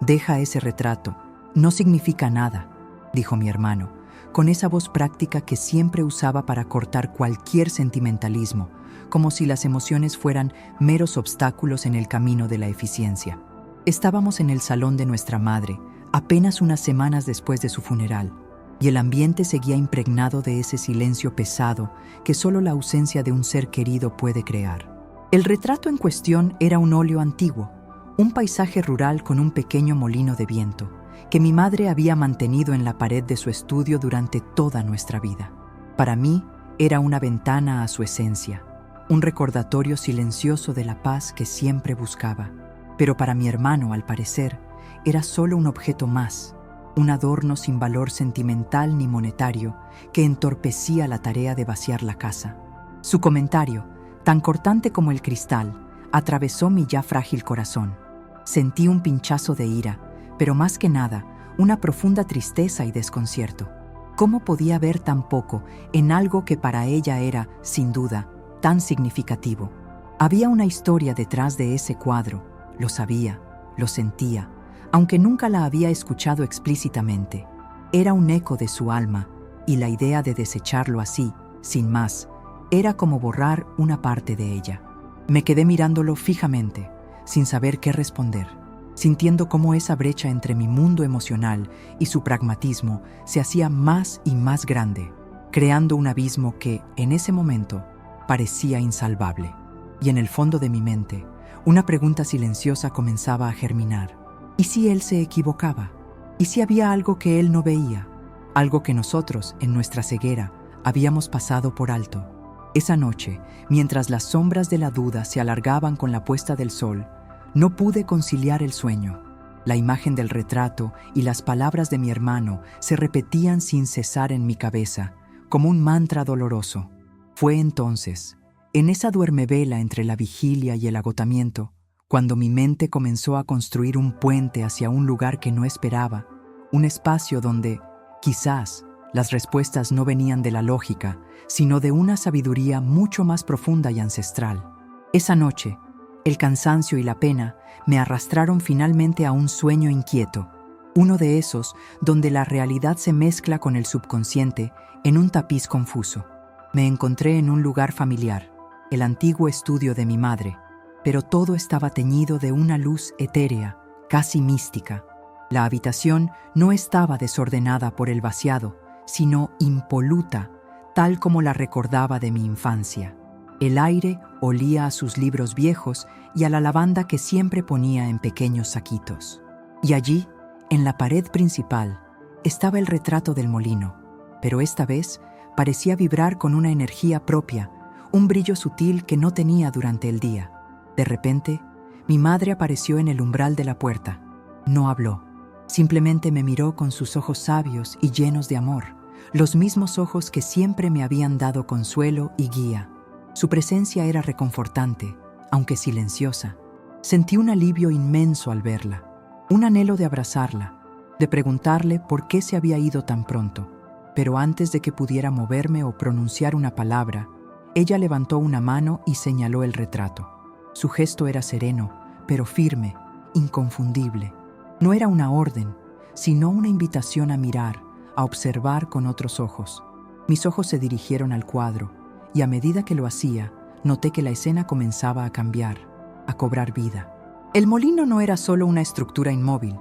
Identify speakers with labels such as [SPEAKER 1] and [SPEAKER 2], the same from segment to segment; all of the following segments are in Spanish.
[SPEAKER 1] «Deja ese retrato. No significa nada», dijo mi hermano, con esa voz práctica que siempre usaba para cortar cualquier sentimentalismo, como si las emociones fueran meros obstáculos en el camino de la eficiencia. Estábamos en el salón de nuestra madre, apenas unas semanas después de su funeral, y el ambiente seguía impregnado de ese silencio pesado que solo la ausencia de un ser querido puede crear. El retrato en cuestión era un óleo antiguo, un paisaje rural con un pequeño molino de viento, que mi madre había mantenido en la pared de su estudio durante toda nuestra vida. Para mí, era una ventana a su esencia, un recordatorio silencioso de la paz que siempre buscaba. Pero para mi hermano, al parecer, era solo un objeto más, un adorno sin valor sentimental ni monetario que entorpecía la tarea de vaciar la casa. Su comentario, tan cortante como el cristal, atravesó mi ya frágil corazón. Sentí un pinchazo de ira, pero más que nada, una profunda tristeza y desconcierto. ¿Cómo podía ver tan poco en algo que para ella era, sin duda, tan significativo? Había una historia detrás de ese cuadro, lo sabía, lo sentía, aunque nunca la había escuchado explícitamente. Era un eco de su alma, y la idea de desecharlo así, sin más, era como borrar una parte de ella. Me quedé mirándolo fijamente, sin saber qué responder, sintiendo cómo esa brecha entre mi mundo emocional y su pragmatismo se hacía más y más grande, creando un abismo que, en ese momento, parecía insalvable. Y en el fondo de mi mente, una pregunta silenciosa comenzaba a germinar. ¿Y si él se equivocaba? ¿Y si había algo que él no veía? Algo que nosotros, en nuestra ceguera, habíamos pasado por alto. Esa noche, mientras las sombras de la duda se alargaban con la puesta del sol, no pude conciliar el sueño. La imagen del retrato y las palabras de mi hermano se repetían sin cesar en mi cabeza, como un mantra doloroso. Fue entonces, en esa duermevela entre la vigilia y el agotamiento, cuando mi mente comenzó a construir un puente hacia un lugar que no esperaba, un espacio donde, quizás, las respuestas no venían de la lógica, sino de una sabiduría mucho más profunda y ancestral. Esa noche, el cansancio y la pena me arrastraron finalmente a un sueño inquieto, uno de esos donde la realidad se mezcla con el subconsciente en un tapiz confuso. Me encontré en un lugar familiar, el antiguo estudio de mi madre, pero todo estaba teñido de una luz etérea, casi mística. La habitación no estaba desordenada por el vaciado, sino impoluta, tal como la recordaba de mi infancia. El aire olía a sus libros viejos y a la lavanda que siempre ponía en pequeños saquitos. Y allí, en la pared principal, estaba el retrato del molino, pero esta vez parecía vibrar con una energía propia, un brillo sutil que no tenía durante el día. De repente, mi madre apareció en el umbral de la puerta. No habló, simplemente me miró con sus ojos sabios y llenos de amor, los mismos ojos que siempre me habían dado consuelo y guía. Su presencia era reconfortante, aunque silenciosa. Sentí un alivio inmenso al verla, un anhelo de abrazarla, de preguntarle por qué se había ido tan pronto. Pero antes de que pudiera moverme o pronunciar una palabra, ella levantó una mano y señaló el retrato. Su gesto era sereno, pero firme, inconfundible. No era una orden, sino una invitación a mirar, a observar con otros ojos. Mis ojos se dirigieron al cuadro, y a medida que lo hacía, noté que la escena comenzaba a cambiar, a cobrar vida. El molino no era solo una estructura inmóvil,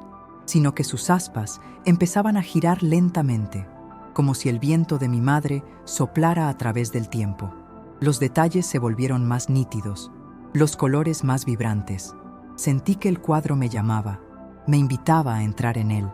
[SPEAKER 1] sino que sus aspas empezaban a girar lentamente, como si el viento de mi madre soplara a través del tiempo. Los detalles se volvieron más nítidos, los colores más vibrantes. Sentí que el cuadro me llamaba, me invitaba a entrar en él.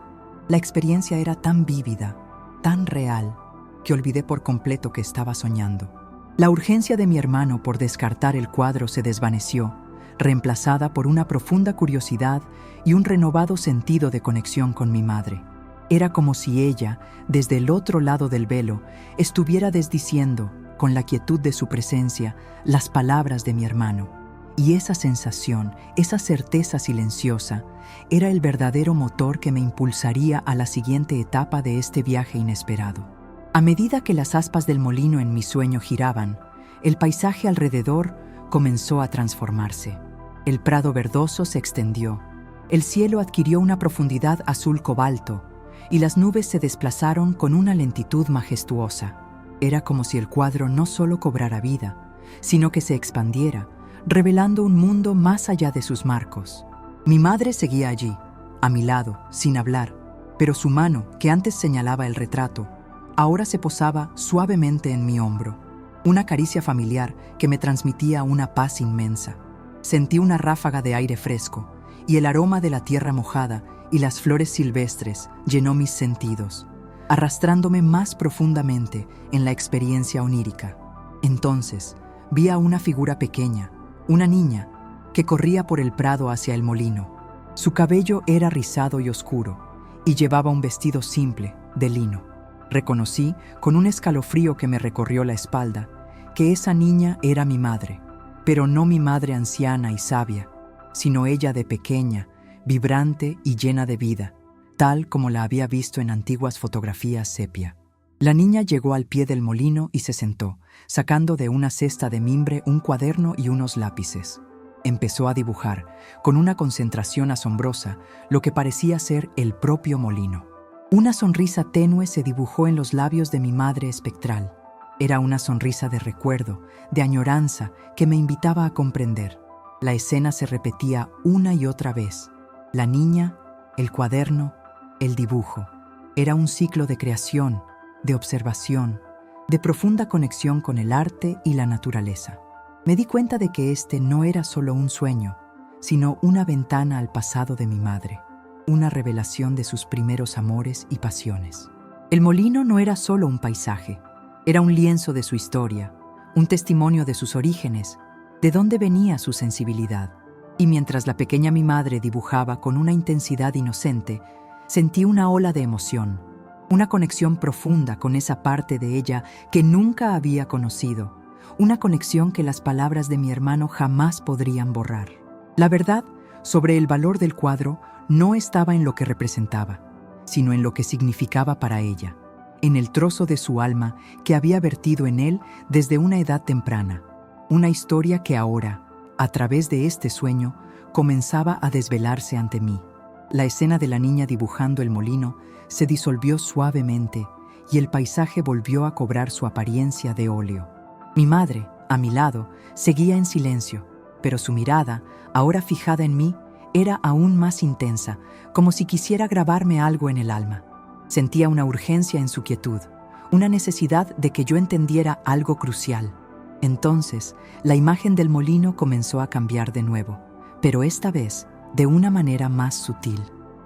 [SPEAKER 1] La experiencia era tan vívida, tan real, que olvidé por completo que estaba soñando. La urgencia de mi hermano por descartar el cuadro se desvaneció, reemplazada por una profunda curiosidad y un renovado sentido de conexión con mi madre. Era como si ella, desde el otro lado del velo, estuviera desdiciendo, con la quietud de su presencia, las palabras de mi hermano. Y esa sensación, esa certeza silenciosa, era el verdadero motor que me impulsaría a la siguiente etapa de este viaje inesperado. A medida que las aspas del molino en mi sueño giraban, el paisaje alrededor comenzó a transformarse. El prado verdoso se extendió, El cielo adquirió una profundidad azul cobalto y las nubes se desplazaron con una lentitud majestuosa. Era como si el cuadro no solo cobrara vida, sino que se expandiera, revelando un mundo más allá de sus marcos. Mi madre seguía allí, a mi lado, sin hablar, pero su mano, que antes señalaba el retrato, ahora se posaba suavemente en mi hombro. Una caricia familiar que me transmitía una paz inmensa. Sentí una ráfaga de aire fresco, y el aroma de la tierra mojada y las flores silvestres llenó mis sentidos, arrastrándome más profundamente en la experiencia onírica. Entonces, vi a una figura pequeña, una niña, que corría por el prado hacia el molino. Su cabello era rizado y oscuro, y llevaba un vestido simple, de lino. Reconocí, con un escalofrío que me recorrió la espalda, que esa niña era mi madre, pero no mi madre anciana y sabia, sino ella de pequeña, vibrante y llena de vida, tal como la había visto en antiguas fotografías sepia. La niña llegó al pie del molino y se sentó, sacando de una cesta de mimbre un cuaderno y unos lápices. Empezó a dibujar, con una concentración asombrosa, lo que parecía ser el propio molino. Una sonrisa tenue se dibujó en los labios de mi madre espectral. Era una sonrisa de recuerdo, de añoranza, que me invitaba a comprender. La escena se repetía una y otra vez. La niña, el cuaderno, el dibujo. Era un ciclo de creación, de observación, de profunda conexión con el arte y la naturaleza. Me di cuenta de que este no era solo un sueño, sino una ventana al pasado de mi madre, una revelación de sus primeros amores y pasiones. El molino no era solo un paisaje, era un lienzo de su historia, un testimonio de sus orígenes, de dónde venía su sensibilidad. Y mientras la pequeña mi madre dibujaba con una intensidad inocente, sentí una ola de emoción, una conexión profunda con esa parte de ella que nunca había conocido, una conexión que las palabras de mi hermano jamás podrían borrar. La verdad sobre el valor del cuadro no estaba en lo que representaba, sino en lo que significaba para ella, en el trozo de su alma que había vertido en él desde una edad temprana, una historia que ahora, a través de este sueño, comenzaba a desvelarse ante mí. La escena de la niña dibujando el molino se disolvió suavemente y el paisaje volvió a cobrar su apariencia de óleo. Mi madre, a mi lado, seguía en silencio, pero su mirada, ahora fijada en mí, era aún más intensa, como si quisiera grabarme algo en el alma. Sentía una urgencia en su quietud, una necesidad de que yo entendiera algo crucial. Entonces, la imagen del molino comenzó a cambiar de nuevo, pero esta vez de una manera más sutil.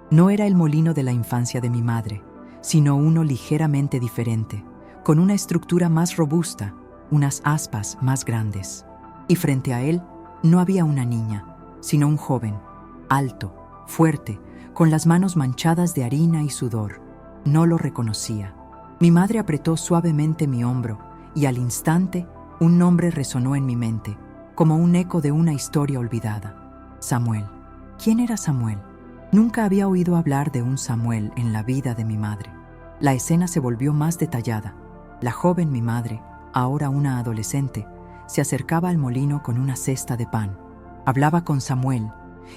[SPEAKER 1] No era el molino de la infancia de mi madre, sino uno ligeramente diferente, con una estructura más robusta, unas aspas más grandes. Y frente a él no había una niña, sino un joven, alto, fuerte, con las manos manchadas de harina y sudor. No lo reconocía. Mi madre apretó suavemente mi hombro y al instante un nombre resonó en mi mente, como un eco de una historia olvidada. Samuel. ¿Quién era Samuel? Nunca había oído hablar de un Samuel en la vida de mi madre. La escena se volvió más detallada. La joven mi madre, ahora una adolescente, se acercaba al molino con una cesta de pan. Hablaba con Samuel,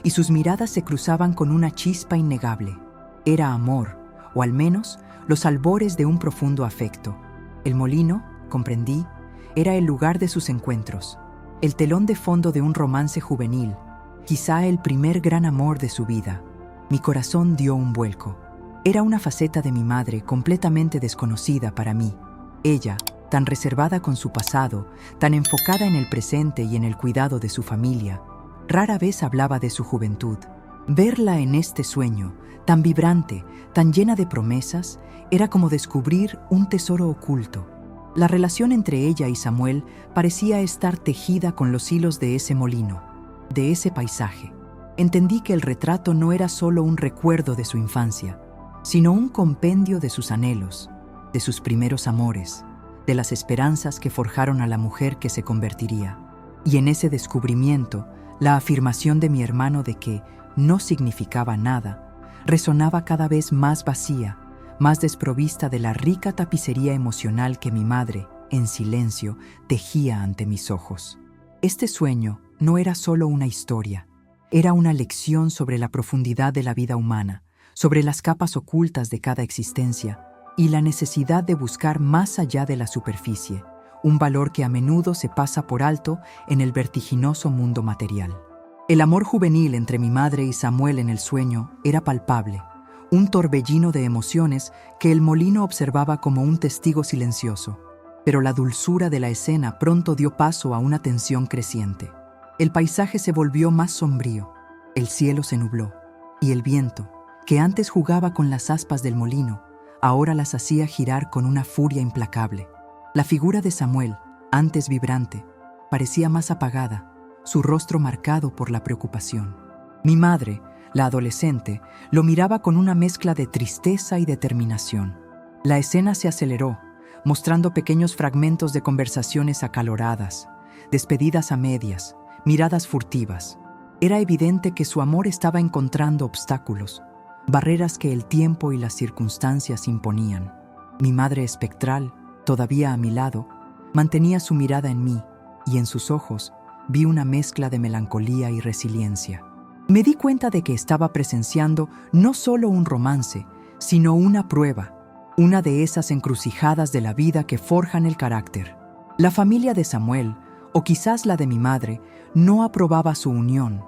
[SPEAKER 1] y sus miradas se cruzaban con una chispa innegable. Era amor, o al menos los albores de un profundo afecto. El molino, comprendí, era el lugar de sus encuentros, el telón de fondo de un romance juvenil, quizá el primer gran amor de su vida. Mi corazón dio un vuelco. Era una faceta de mi madre completamente desconocida para mí. Ella, tan reservada con su pasado, tan enfocada en el presente y en el cuidado de su familia, rara vez hablaba de su juventud. Verla en este sueño, tan vibrante, tan llena de promesas, era como descubrir un tesoro oculto. La relación entre ella y Samuel parecía estar tejida con los hilos de ese molino, de ese paisaje. Entendí que el retrato no era solo un recuerdo de su infancia, sino un compendio de sus anhelos, de sus primeros amores, de las esperanzas que forjaron a la mujer que se convertiría. Y en ese descubrimiento, la afirmación de mi hermano de que no significaba nada, resonaba cada vez más vacía, más desprovista de la rica tapicería emocional que mi madre, en silencio, tejía ante mis ojos. Este sueño no era solo una historia, Era una lección sobre la profundidad de la vida humana, sobre las capas ocultas de cada existencia y la necesidad de buscar más allá de la superficie, un valor que a menudo se pasa por alto en el vertiginoso mundo material. El amor juvenil entre mi madre y Samuel en el sueño era palpable, un torbellino de emociones que el molino observaba como un testigo silencioso. Pero la dulzura de la escena pronto dio paso a una tensión creciente. El paisaje se volvió más sombrío, el cielo se nubló, y el viento, que antes jugaba con las aspas del molino, ahora las hacía girar con una furia implacable. La figura de Samuel, antes vibrante, parecía más apagada, su rostro marcado por la preocupación. Mi madre, la adolescente, lo miraba con una mezcla de tristeza y determinación. La escena se aceleró, mostrando pequeños fragmentos de conversaciones acaloradas, despedidas a medias, miradas furtivas. Era evidente que su amor estaba encontrando obstáculos, barreras que el tiempo y las circunstancias imponían. Mi madre espectral, todavía a mi lado, mantenía su mirada en mí, y en sus ojos vi una mezcla de melancolía y resiliencia. Me di cuenta de que estaba presenciando no solo un romance, sino una prueba, una de esas encrucijadas de la vida que forjan el carácter. La familia de Samuel, o quizás la de mi madre, no aprobaba su unión,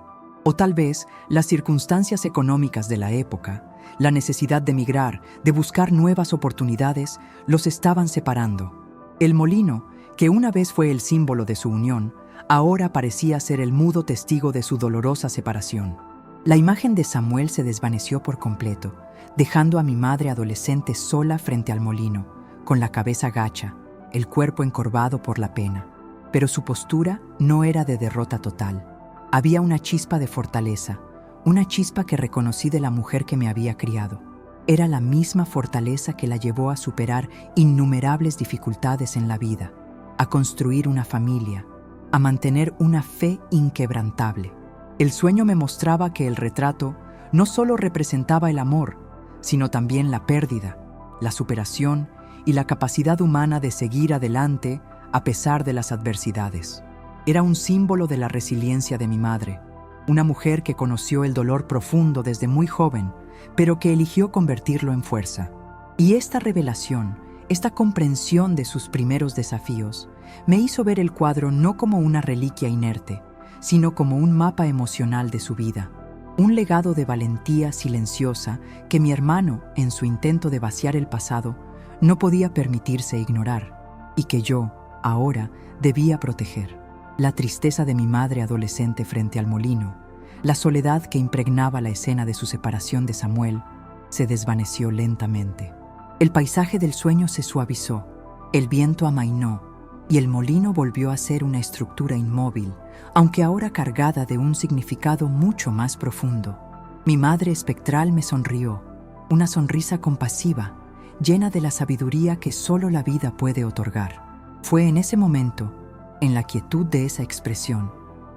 [SPEAKER 1] o tal vez las circunstancias económicas de la época, la necesidad de emigrar, de buscar nuevas oportunidades, los estaban separando. El molino, que una vez fue el símbolo de su unión, ahora parecía ser el mudo testigo de su dolorosa separación. La imagen de Samuel se desvaneció por completo, dejando a mi madre adolescente sola frente al molino, con la cabeza gacha, el cuerpo encorvado por la pena. Pero su postura no era de derrota total. Había una chispa de fortaleza, una chispa que reconocí de la mujer que me había criado. Era la misma fortaleza que la llevó a superar innumerables dificultades en la vida, a construir una familia, a mantener una fe inquebrantable. El sueño me mostraba que el retrato no solo representaba el amor, sino también la pérdida, la superación y la capacidad humana de seguir adelante a pesar de las adversidades. Era un símbolo de la resiliencia de mi madre, una mujer que conoció el dolor profundo desde muy joven, pero que eligió convertirlo en fuerza. Y esta revelación, esta comprensión de sus primeros desafíos, me hizo ver el cuadro no como una reliquia inerte, sino como un mapa emocional de su vida, un legado de valentía silenciosa que mi hermano, en su intento de vaciar el pasado, no podía permitirse ignorar, y que yo, ahora, debía proteger. La tristeza de mi madre adolescente frente al molino, la soledad que impregnaba la escena de su separación de Samuel, se desvaneció lentamente. El paisaje del sueño se suavizó, el viento amainó, y el molino volvió a ser una estructura inmóvil, aunque ahora cargada de un significado mucho más profundo. Mi madre espectral me sonrió, una sonrisa compasiva, llena de la sabiduría que solo la vida puede otorgar. Fue en ese momento, en la quietud de esa expresión,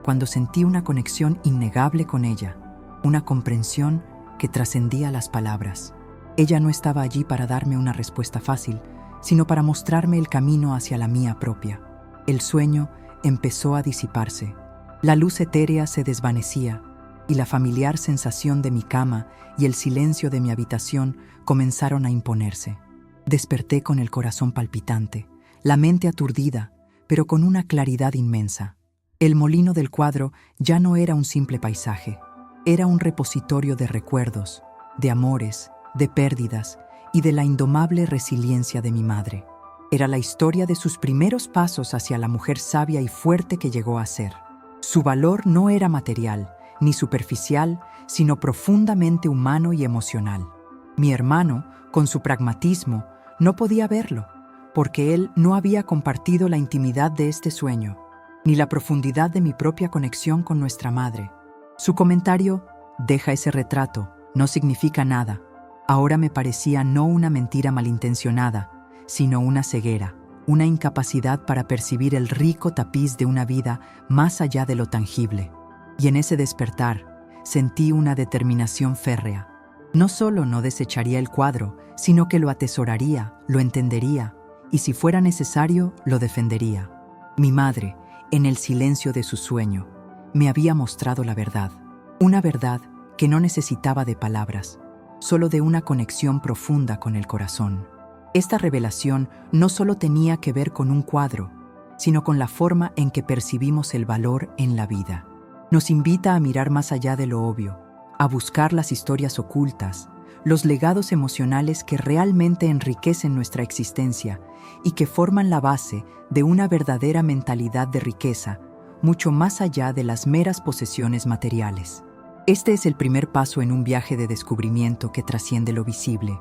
[SPEAKER 1] cuando sentí una conexión innegable con ella, una comprensión que trascendía las palabras. Ella no estaba allí para darme una respuesta fácil, sino para mostrarme el camino hacia la mía propia. El sueño empezó a disiparse. La luz etérea se desvanecía y la familiar sensación de mi cama y el silencio de mi habitación comenzaron a imponerse. Desperté con el corazón palpitante, la mente aturdida, pero con una claridad inmensa. El molino del cuadro ya no era un simple paisaje, era un repositorio de recuerdos, de amores, de pérdidas y de la indomable resiliencia de mi madre. Era la historia de sus primeros pasos hacia la mujer sabia y fuerte que llegó a ser. Su valor no era material, ni superficial, sino profundamente humano y emocional. Mi hermano, con su pragmatismo, no podía verlo, porque él no había compartido la intimidad de este sueño, ni la profundidad de mi propia conexión con nuestra madre. Su comentario, «Deja ese retrato, no significa nada», ahora me parecía no una mentira malintencionada, sino una ceguera, una incapacidad para percibir el rico tapiz de una vida más allá de lo tangible. Y en ese despertar, sentí una determinación férrea. No solo no desecharía el cuadro, sino que lo atesoraría, lo entendería, y si fuera necesario, lo defendería. Mi madre, en el silencio de su sueño, me había mostrado la verdad. Una verdad que no necesitaba de palabras, solo de una conexión profunda con el corazón. Esta revelación no solo tenía que ver con un cuadro, sino con la forma en que percibimos el valor en la vida. Nos invita a mirar más allá de lo obvio, a buscar las historias ocultas, los legados emocionales que realmente enriquecen nuestra existencia y que forman la base de una verdadera mentalidad de riqueza, mucho más allá de las meras posesiones materiales. Este es el primer paso en un viaje de descubrimiento que trasciende lo visible.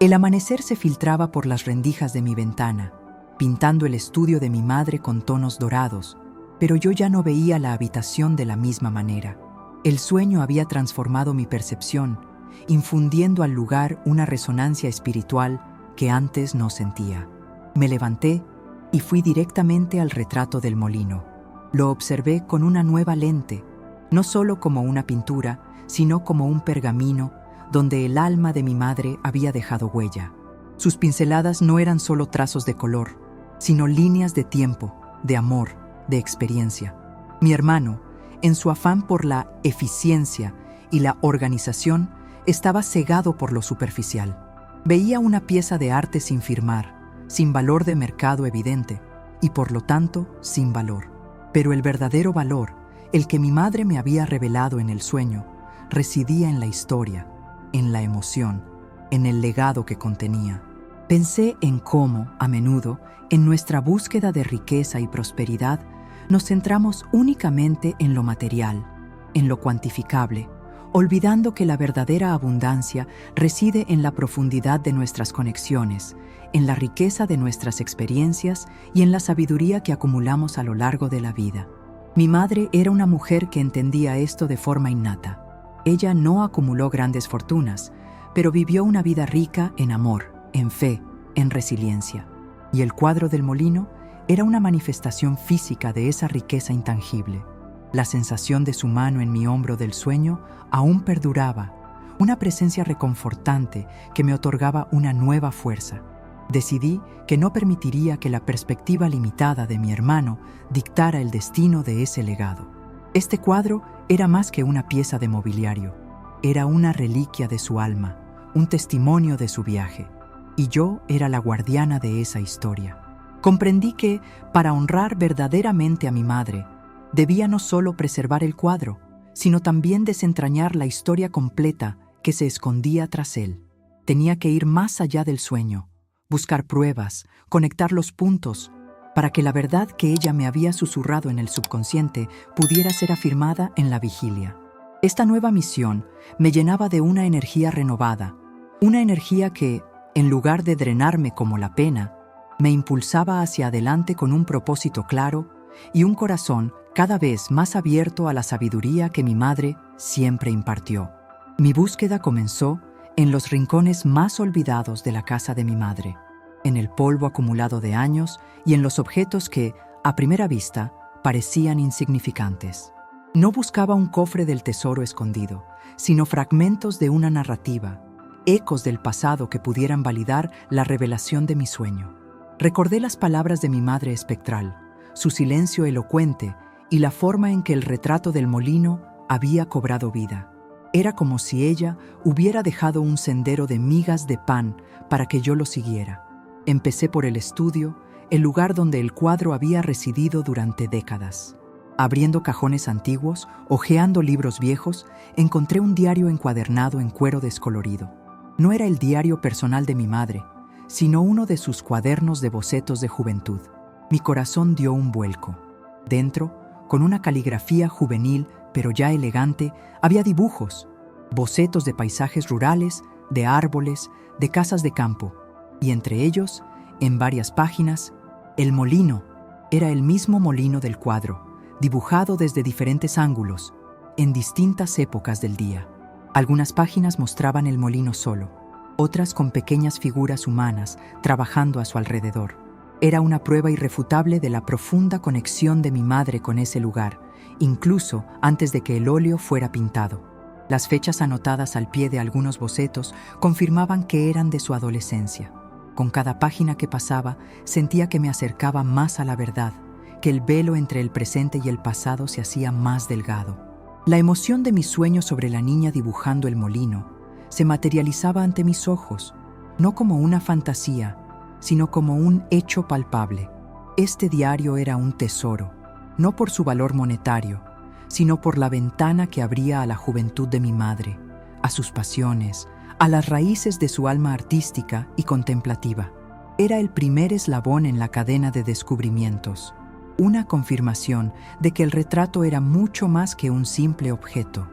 [SPEAKER 1] El amanecer se filtraba por las rendijas de mi ventana, pintando el estudio de mi madre con tonos dorados, pero yo ya no veía la habitación de la misma manera. El sueño había transformado mi percepción, infundiendo al lugar una resonancia espiritual que antes no sentía. Me levanté y fui directamente al retrato del molino. Lo observé con una nueva lente, no solo como una pintura, sino como un pergamino donde el alma de mi madre había dejado huella. Sus pinceladas no eran solo trazos de color, sino líneas de tiempo, de amor, de experiencia. Mi hermano, en su afán por la eficiencia y la organización, estaba cegado por lo superficial. Veía una pieza de arte sin firmar, sin valor de mercado evidente, y por lo tanto, sin valor. Pero el verdadero valor, el que mi madre me había revelado en el sueño, residía en la historia, en la emoción, en el legado que contenía. Pensé en cómo, a menudo, en nuestra búsqueda de riqueza y prosperidad, nos centramos únicamente en lo material, en lo cuantificable, olvidando que la verdadera abundancia reside en la profundidad de nuestras conexiones, en la riqueza de nuestras experiencias y en la sabiduría que acumulamos a lo largo de la vida. Mi madre era una mujer que entendía esto de forma innata. Ella no acumuló grandes fortunas, pero vivió una vida rica en amor, en fe, en resiliencia. Y el cuadro del molino era una manifestación física de esa riqueza intangible. La sensación de su mano en mi hombro del sueño aún perduraba, una presencia reconfortante que me otorgaba una nueva fuerza. Decidí que no permitiría que la perspectiva limitada de mi hermano dictara el destino de ese legado. Este cuadro era más que una pieza de mobiliario, era una reliquia de su alma, un testimonio de su viaje, y yo era la guardiana de esa historia. Comprendí que, para honrar verdaderamente a mi madre, debía no solo preservar el cuadro, sino también desentrañar la historia completa que se escondía tras él. Tenía que ir más allá del sueño, buscar pruebas, conectar los puntos, para que la verdad que ella me había susurrado en el subconsciente pudiera ser afirmada en la vigilia. Esta nueva misión me llenaba de una energía renovada, una energía que, en lugar de drenarme como la pena, me impulsaba hacia adelante con un propósito claro y un corazón cada vez más abierto a la sabiduría que mi madre siempre impartió. Mi búsqueda comenzó en los rincones más olvidados de la casa de mi madre, en el polvo acumulado de años y en los objetos que, a primera vista, parecían insignificantes. No buscaba un cofre del tesoro escondido, sino fragmentos de una narrativa, ecos del pasado que pudieran validar la revelación de mi sueño. Recordé las palabras de mi madre espectral, su silencio elocuente y la forma en que el retrato del molino había cobrado vida. Era como si ella hubiera dejado un sendero de migas de pan para que yo lo siguiera. Empecé por el estudio, el lugar donde el cuadro había residido durante décadas. Abriendo cajones antiguos, hojeando libros viejos, encontré un diario encuadernado en cuero descolorido. No era el diario personal de mi madre, sino uno de sus cuadernos de bocetos de juventud. Mi corazón dio un vuelco. Dentro, con una caligrafía juvenil pero ya elegante, había dibujos, bocetos de paisajes rurales, de árboles, de casas de campo, y entre ellos, en varias páginas, el molino. Era el mismo molino del cuadro, dibujado desde diferentes ángulos, en distintas épocas del día. Algunas páginas mostraban el molino solo, otras con pequeñas figuras humanas trabajando a su alrededor. Era una prueba irrefutable de la profunda conexión de mi madre con ese lugar, incluso antes de que el óleo fuera pintado. Las fechas anotadas al pie de algunos bocetos confirmaban que eran de su adolescencia. Con cada página que pasaba, sentía que me acercaba más a la verdad, que el velo entre el presente y el pasado se hacía más delgado. La emoción de mi sueño sobre la niña dibujando el molino se materializaba ante mis ojos, no como una fantasía, sino como un hecho palpable. Este diario era un tesoro, no por su valor monetario, sino por la ventana que abría a la juventud de mi madre, a sus pasiones, a las raíces de su alma artística y contemplativa. Era el primer eslabón en la cadena de descubrimientos, una confirmación de que el retrato era mucho más que un simple objeto.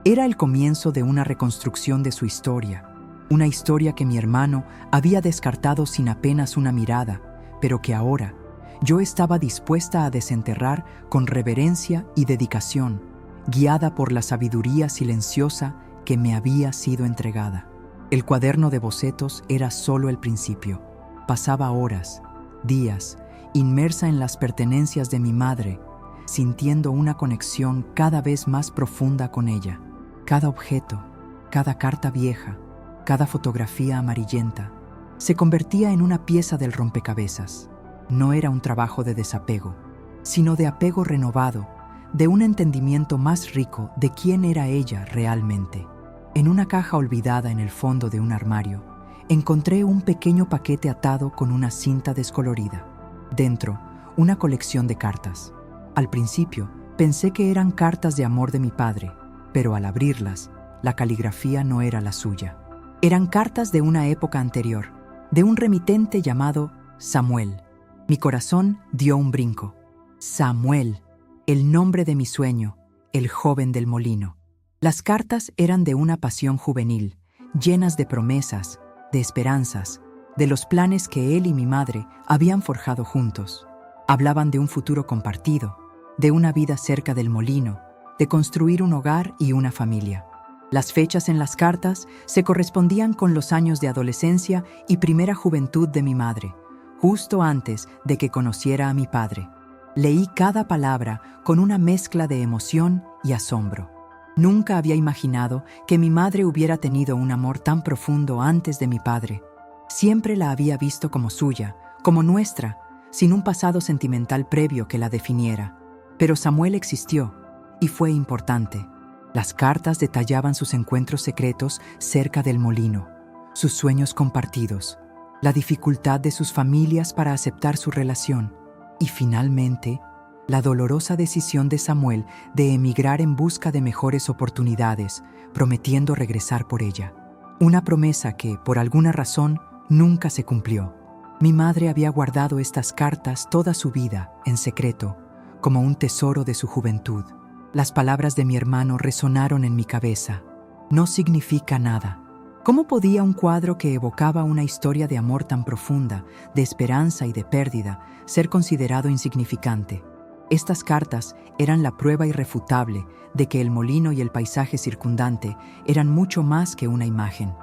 [SPEAKER 1] Era el comienzo de una reconstrucción de su historia, una historia que mi hermano había descartado sin apenas una mirada, pero que ahora yo estaba dispuesta a desenterrar con reverencia y dedicación, guiada por la sabiduría silenciosa que me había sido entregada. El cuaderno de bocetos era solo el principio. Pasaba horas, días, inmersa en las pertenencias de mi madre, sintiendo una conexión cada vez más profunda con ella. Cada objeto, cada carta vieja, cada fotografía amarillenta, se convertía en una pieza del rompecabezas. No era un trabajo de desapego, sino de apego renovado, de un entendimiento más rico de quién era ella realmente. En una caja olvidada en el fondo de un armario, encontré un pequeño paquete atado con una cinta descolorida. Dentro, una colección de cartas. Al principio, pensé que eran cartas de amor de mi padre, pero al abrirlas, la caligrafía no era la suya. Eran cartas de una época anterior, de un remitente llamado Samuel. Mi corazón dio un brinco. Samuel, el nombre de mi sueño, el joven del molino. Las cartas eran de una pasión juvenil, llenas de promesas, de esperanzas, de los planes que él y mi madre habían forjado juntos. Hablaban de un futuro compartido, de una vida cerca del molino, de construir un hogar y una familia. Las fechas en las cartas se correspondían con los años de adolescencia y primera juventud de mi madre, justo antes de que conociera a mi padre. Leí cada palabra con una mezcla de emoción y asombro. Nunca había imaginado que mi madre hubiera tenido un amor tan profundo antes de mi padre. Siempre la había visto como suya, como nuestra, sin un pasado sentimental previo que la definiera. Pero Samuel existió y fue importante. Las cartas detallaban sus encuentros secretos cerca del molino, sus sueños compartidos, la dificultad de sus familias para aceptar su relación y, finalmente, la dolorosa decisión de Samuel de emigrar en busca de mejores oportunidades, prometiendo regresar por ella. Una promesa que, por alguna razón, nunca se cumplió. Mi madre había guardado estas cartas toda su vida, en secreto, como un tesoro de su juventud. Las palabras de mi hermano resonaron en mi cabeza. No significa nada. ¿Cómo podía un cuadro que evocaba una historia de amor tan profunda, de esperanza y de pérdida, ser considerado insignificante? Estas cartas eran la prueba irrefutable de que el molino y el paisaje circundante eran mucho más que una imagen.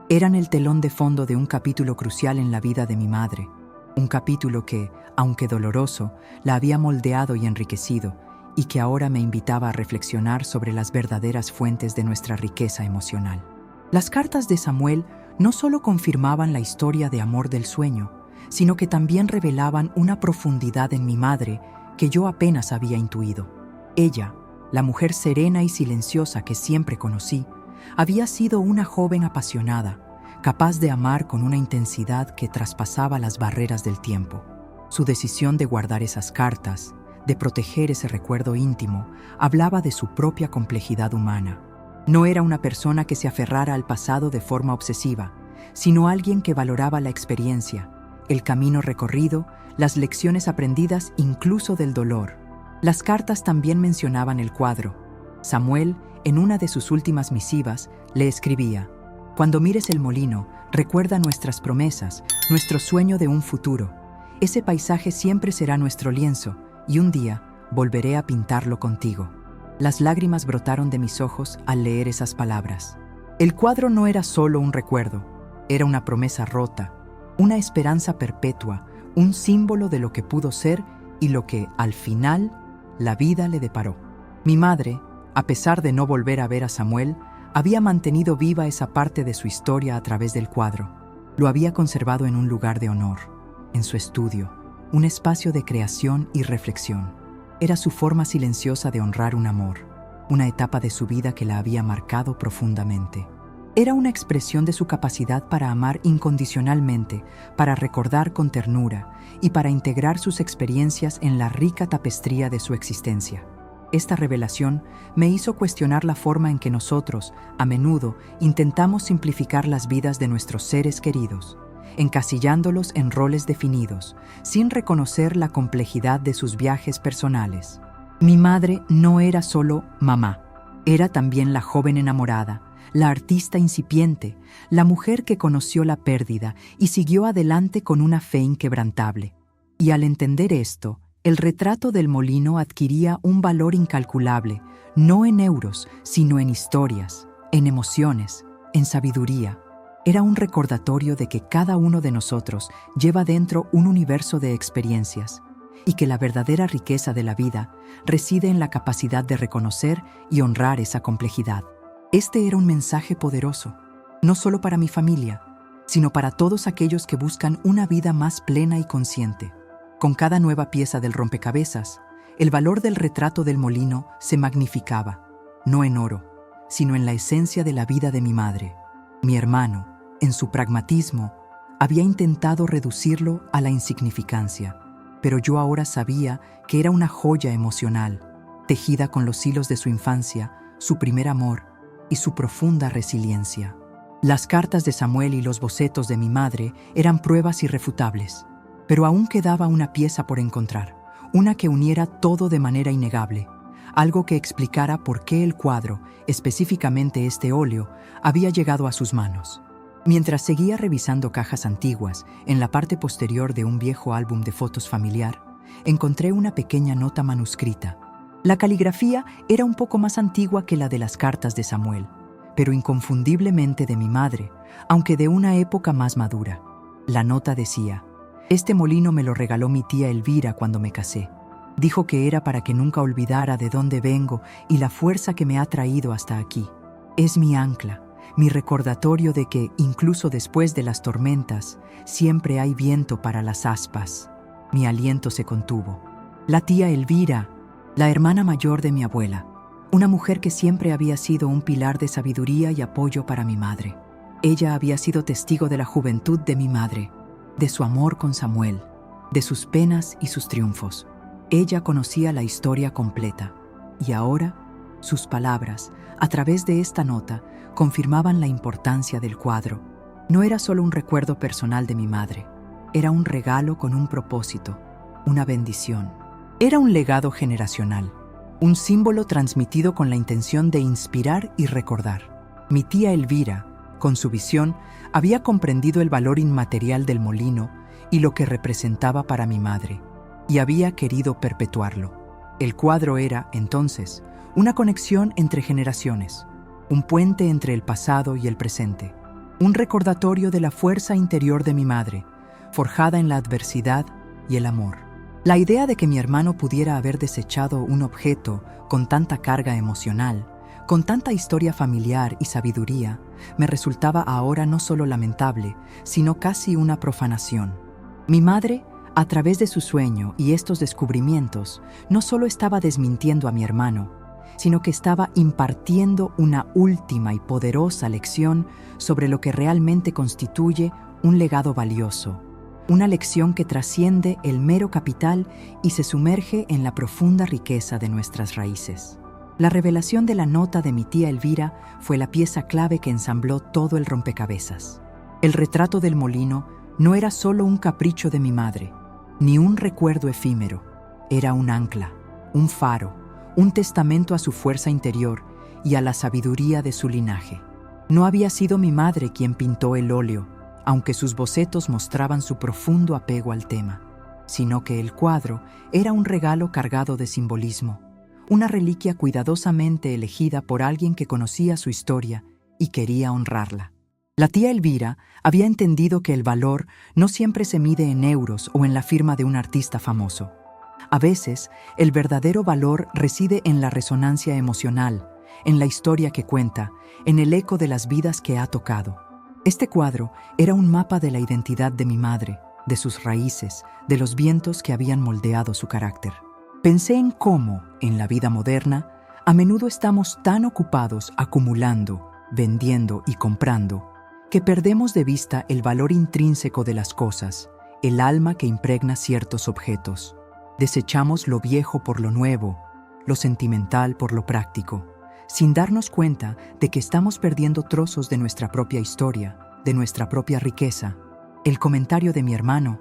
[SPEAKER 1] Eran el telón de fondo de un capítulo crucial en la vida de mi madre, un capítulo que, aunque doloroso, la había moldeado y enriquecido, y que ahora me invitaba a reflexionar sobre las verdaderas fuentes de nuestra riqueza emocional. Las cartas de Samuel no solo confirmaban la historia de amor del sueño, sino que también revelaban una profundidad en mi madre que yo apenas había intuido. Ella, la mujer serena y silenciosa que siempre conocí, había sido una joven apasionada, capaz de amar con una intensidad que traspasaba las barreras del tiempo. Su decisión de guardar esas cartas, de proteger ese recuerdo íntimo, hablaba de su propia complejidad humana. No era una persona que se aferrara al pasado de forma obsesiva, sino alguien que valoraba la experiencia, el camino recorrido, las lecciones aprendidas incluso del dolor. Las cartas también mencionaban el cuadro. Samuel, en una de sus últimas misivas, le escribía: «Cuando mires el molino, recuerda nuestras promesas, nuestro sueño de un futuro. Ese paisaje siempre será nuestro lienzo, y un día volveré a pintarlo contigo». Las lágrimas brotaron de mis ojos al leer esas palabras. El cuadro no era solo un recuerdo, era una promesa rota, una esperanza perpetua, un símbolo de lo que pudo ser y lo que, al final, la vida le deparó. Mi madre, a pesar de no volver a ver a Samuel, había mantenido viva esa parte de su historia a través del cuadro. Lo había conservado en un lugar de honor, en su estudio, un espacio de creación y reflexión. Era su forma silenciosa de honrar un amor. una etapa de su vida que la había marcado profundamente. Era una expresión de su capacidad para amar incondicionalmente, para recordar con ternura y para integrar sus experiencias en la rica tapestría de su existencia. Esta revelación me hizo cuestionar la forma en que nosotros, a menudo, intentamos simplificar las vidas de nuestros seres queridos, encasillándolos en roles definidos, sin reconocer la complejidad de sus viajes personales. Mi madre no era solo mamá, era también la joven enamorada, la artista incipiente, la mujer que conoció la pérdida y siguió adelante con una fe inquebrantable. Y al entender esto, el retrato del molino adquiría un valor incalculable, no en euros, sino en historias, en emociones, en sabiduría. Era un recordatorio de que cada uno de nosotros lleva dentro un universo de experiencias y que la verdadera riqueza de la vida reside en la capacidad de reconocer y honrar esa complejidad. Este era un mensaje poderoso, no solo para mi familia, sino para todos aquellos que buscan una vida más plena y consciente. Con cada nueva pieza del rompecabezas, el valor del retrato del molino se magnificaba, no en oro, sino en la esencia de la vida de mi madre. Mi hermano, en su pragmatismo, había intentado reducirlo a la insignificancia, pero yo ahora sabía que era una joya emocional, tejida con los hilos de su infancia, su primer amor y su profunda resiliencia. Las cartas de Samuel y los bocetos de mi madre eran pruebas irrefutables, pero aún quedaba una pieza por encontrar, una que uniera todo de manera innegable, algo que explicara por qué el cuadro, específicamente este óleo, había llegado a sus manos. Mientras seguía revisando cajas antiguas, en la parte posterior de un viejo álbum de fotos familiar, encontré una pequeña nota manuscrita. La caligrafía era un poco más antigua que la de las cartas de Samuel, pero inconfundiblemente de mi madre, aunque de una época más madura. La nota decía: «Este molino me lo regaló mi tía Elvira cuando me casé. Dijo que era para que nunca olvidara de dónde vengo y la fuerza que me ha traído hasta aquí. Es mi ancla, mi recordatorio de que, incluso después de las tormentas, siempre hay viento para las aspas». Mi aliento se contuvo. La tía Elvira, la hermana mayor de mi abuela, una mujer que siempre había sido un pilar de sabiduría y apoyo para mi madre. Ella había sido testigo de la juventud de mi madre, de su amor con Samuel, de sus penas y sus triunfos. Ella conocía la historia completa, y ahora sus palabras, a través de esta nota, confirmaban la importancia del cuadro. No era solo un recuerdo personal de mi madre, era un regalo con un propósito, una bendición. Era un legado generacional, un símbolo transmitido con la intención de inspirar y recordar. Mi tía Elvira, con su visión, había comprendido el valor inmaterial del molino y lo que representaba para mi madre, y había querido perpetuarlo. El cuadro era, entonces, una conexión entre generaciones, un puente entre el pasado y el presente, un recordatorio de la fuerza interior de mi madre, forjada en la adversidad y el amor. La idea de que mi hermano pudiera haber desechado un objeto con tanta carga emocional, con tanta historia familiar y sabiduría, me resultaba ahora no solo lamentable, sino casi una profanación. Mi madre, a través de su sueño y estos descubrimientos, no solo estaba desmintiendo a mi hermano, sino que estaba impartiendo una última y poderosa lección sobre lo que realmente constituye un legado valioso. Una lección que trasciende el mero capital y se sumerge en la profunda riqueza de nuestras raíces. La revelación de la nota de mi tía Elvira fue la pieza clave que ensambló todo el rompecabezas. El retrato del molino no era solo un capricho de mi madre, ni un recuerdo efímero. Era un ancla, un faro, un testamento a su fuerza interior y a la sabiduría de su linaje. No había sido mi madre quien pintó el óleo, aunque sus bocetos mostraban su profundo apego al tema, sino que el cuadro era un regalo cargado de simbolismo, una reliquia cuidadosamente elegida por alguien que conocía su historia y quería honrarla. La tía Elvira había entendido que el valor no siempre se mide en euros o en la firma de un artista famoso. A veces, el verdadero valor reside en la resonancia emocional, en la historia que cuenta, en el eco de las vidas que ha tocado. Este cuadro era un mapa de la identidad de mi madre, de sus raíces, de los vientos que habían moldeado su carácter. Pensé en cómo, en la vida moderna, A menudo estamos tan ocupados acumulando, vendiendo y comprando, que perdemos de vista el valor intrínseco de las cosas, el alma que impregna ciertos objetos. Desechamos lo viejo por lo nuevo, lo sentimental por lo práctico, sin darnos cuenta de que estamos perdiendo trozos de nuestra propia historia, de nuestra propia riqueza. El comentario de mi hermano,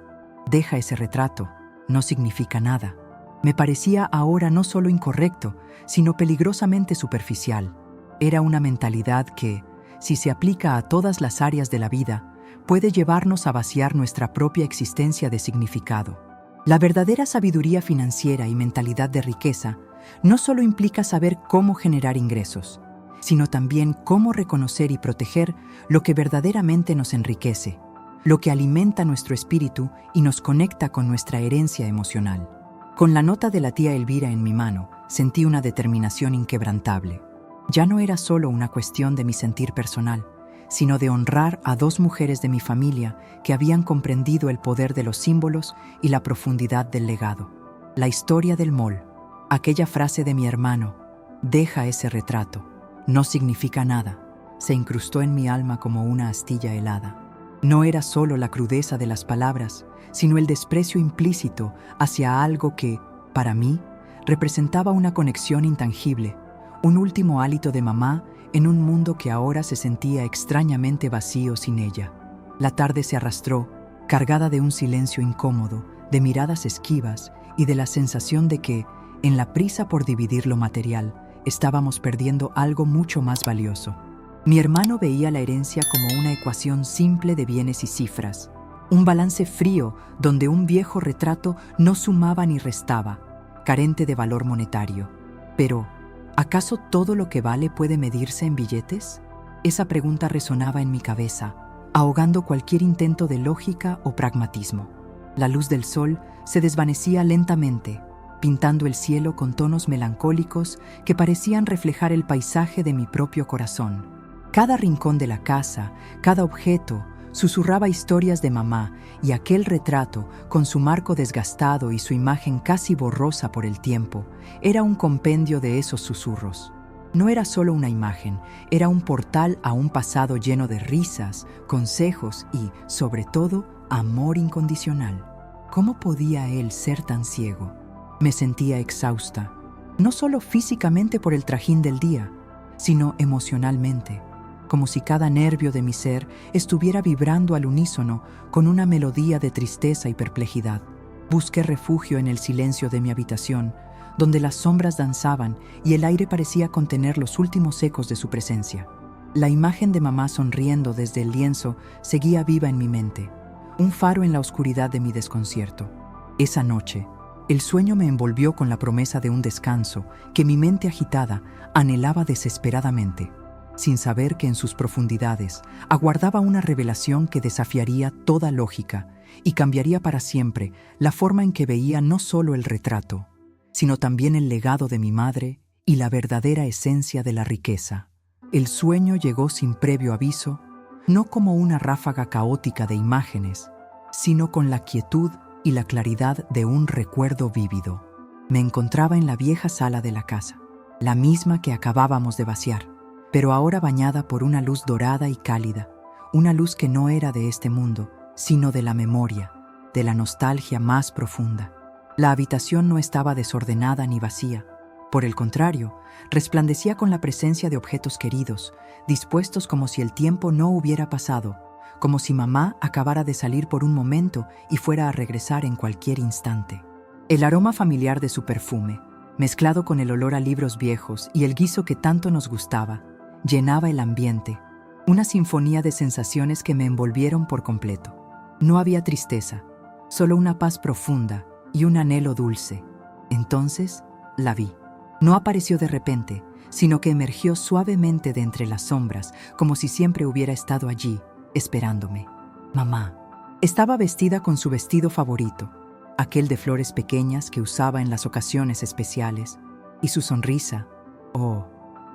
[SPEAKER 1] deja ese retrato, no significa nada, me parecía ahora no solo incorrecto, sino peligrosamente superficial. Era una mentalidad que, si se aplica a todas las áreas de la vida, puede llevarnos a vaciar nuestra propia existencia de significado. La verdadera sabiduría financiera y mentalidad de riqueza no solo implica saber cómo generar ingresos, sino también cómo reconocer y proteger lo que verdaderamente nos enriquece, lo que alimenta nuestro espíritu y nos conecta con nuestra herencia emocional. Con la nota de la tía Elvira en mi mano, sentí una determinación inquebrantable. Ya no era solo una cuestión de mi sentir personal, sino de honrar a 2 mujeres de mi familia que habían comprendido el poder de los símbolos y la profundidad del legado. La historia del mall, aquella frase de mi hermano, deja ese retrato, no significa nada, se incrustó en mi alma como una astilla helada. No era solo la crudeza de las palabras, sino el desprecio implícito hacia algo que, para mí, representaba una conexión intangible, un último hálito de mamá en un mundo que ahora se sentía extrañamente vacío sin ella. La tarde se arrastró, cargada de un silencio incómodo, de miradas esquivas y de la sensación de que, en la prisa por dividir lo material, estábamos perdiendo algo mucho más valioso. Mi hermano veía la herencia como una ecuación simple de bienes y cifras, un balance frío donde un viejo retrato no sumaba ni restaba, carente de valor monetario. Pero, ¿acaso todo lo que vale puede medirse en billetes? Esa pregunta resonaba en mi cabeza, ahogando cualquier intento de lógica o pragmatismo. La luz del sol se desvanecía lentamente, pintando el cielo con tonos melancólicos que parecían reflejar el paisaje de mi propio corazón. Cada rincón de la casa, cada objeto, susurraba historias de mamá, y aquel retrato, con su marco desgastado y su imagen casi borrosa por el tiempo, era un compendio de esos susurros. No era solo una imagen, era un portal a un pasado lleno de risas, consejos y, sobre todo, amor incondicional. ¿Cómo podía él ser tan ciego? Me sentía exhausta, no solo físicamente por el trajín del día, sino emocionalmente, como si cada nervio de mi ser estuviera vibrando al unísono con una melodía de tristeza y perplejidad. Busqué refugio en el silencio de mi habitación, donde las sombras danzaban y el aire parecía contener los últimos ecos de su presencia. La imagen de mamá sonriendo desde el lienzo seguía viva en mi mente, un faro en la oscuridad de mi desconcierto. Esa noche, el sueño me envolvió con la promesa de un descanso que mi mente agitada anhelaba desesperadamente, sin saber que en sus profundidades aguardaba una revelación que desafiaría toda lógica y cambiaría para siempre la forma en que veía no solo el retrato, sino también el legado de mi madre y la verdadera esencia de la riqueza. El sueño llegó sin previo aviso, no como una ráfaga caótica de imágenes, sino con la quietud y la claridad de un recuerdo vívido. Me encontraba en la vieja sala de la casa, la misma que acabábamos de vaciar, pero ahora bañada por una luz dorada y cálida, una luz que no era de este mundo, sino de la memoria, de la nostalgia más profunda. La habitación no estaba desordenada ni vacía. Por el contrario, resplandecía con la presencia de objetos queridos, dispuestos como si el tiempo no hubiera pasado, como si mamá acabara de salir por un momento y fuera a regresar en cualquier instante. El aroma familiar de su perfume, mezclado con el olor a libros viejos y el guiso que tanto nos gustaba, llenaba el ambiente, una sinfonía de sensaciones que me envolvieron por completo. No había tristeza, solo una paz profunda y un anhelo dulce. Entonces, la vi. No apareció de repente, sino que emergió suavemente de entre las sombras, como si siempre hubiera estado allí, esperándome. Mamá. Estaba vestida con su vestido favorito, aquel de flores pequeñas que usaba en las ocasiones especiales, y su sonrisa,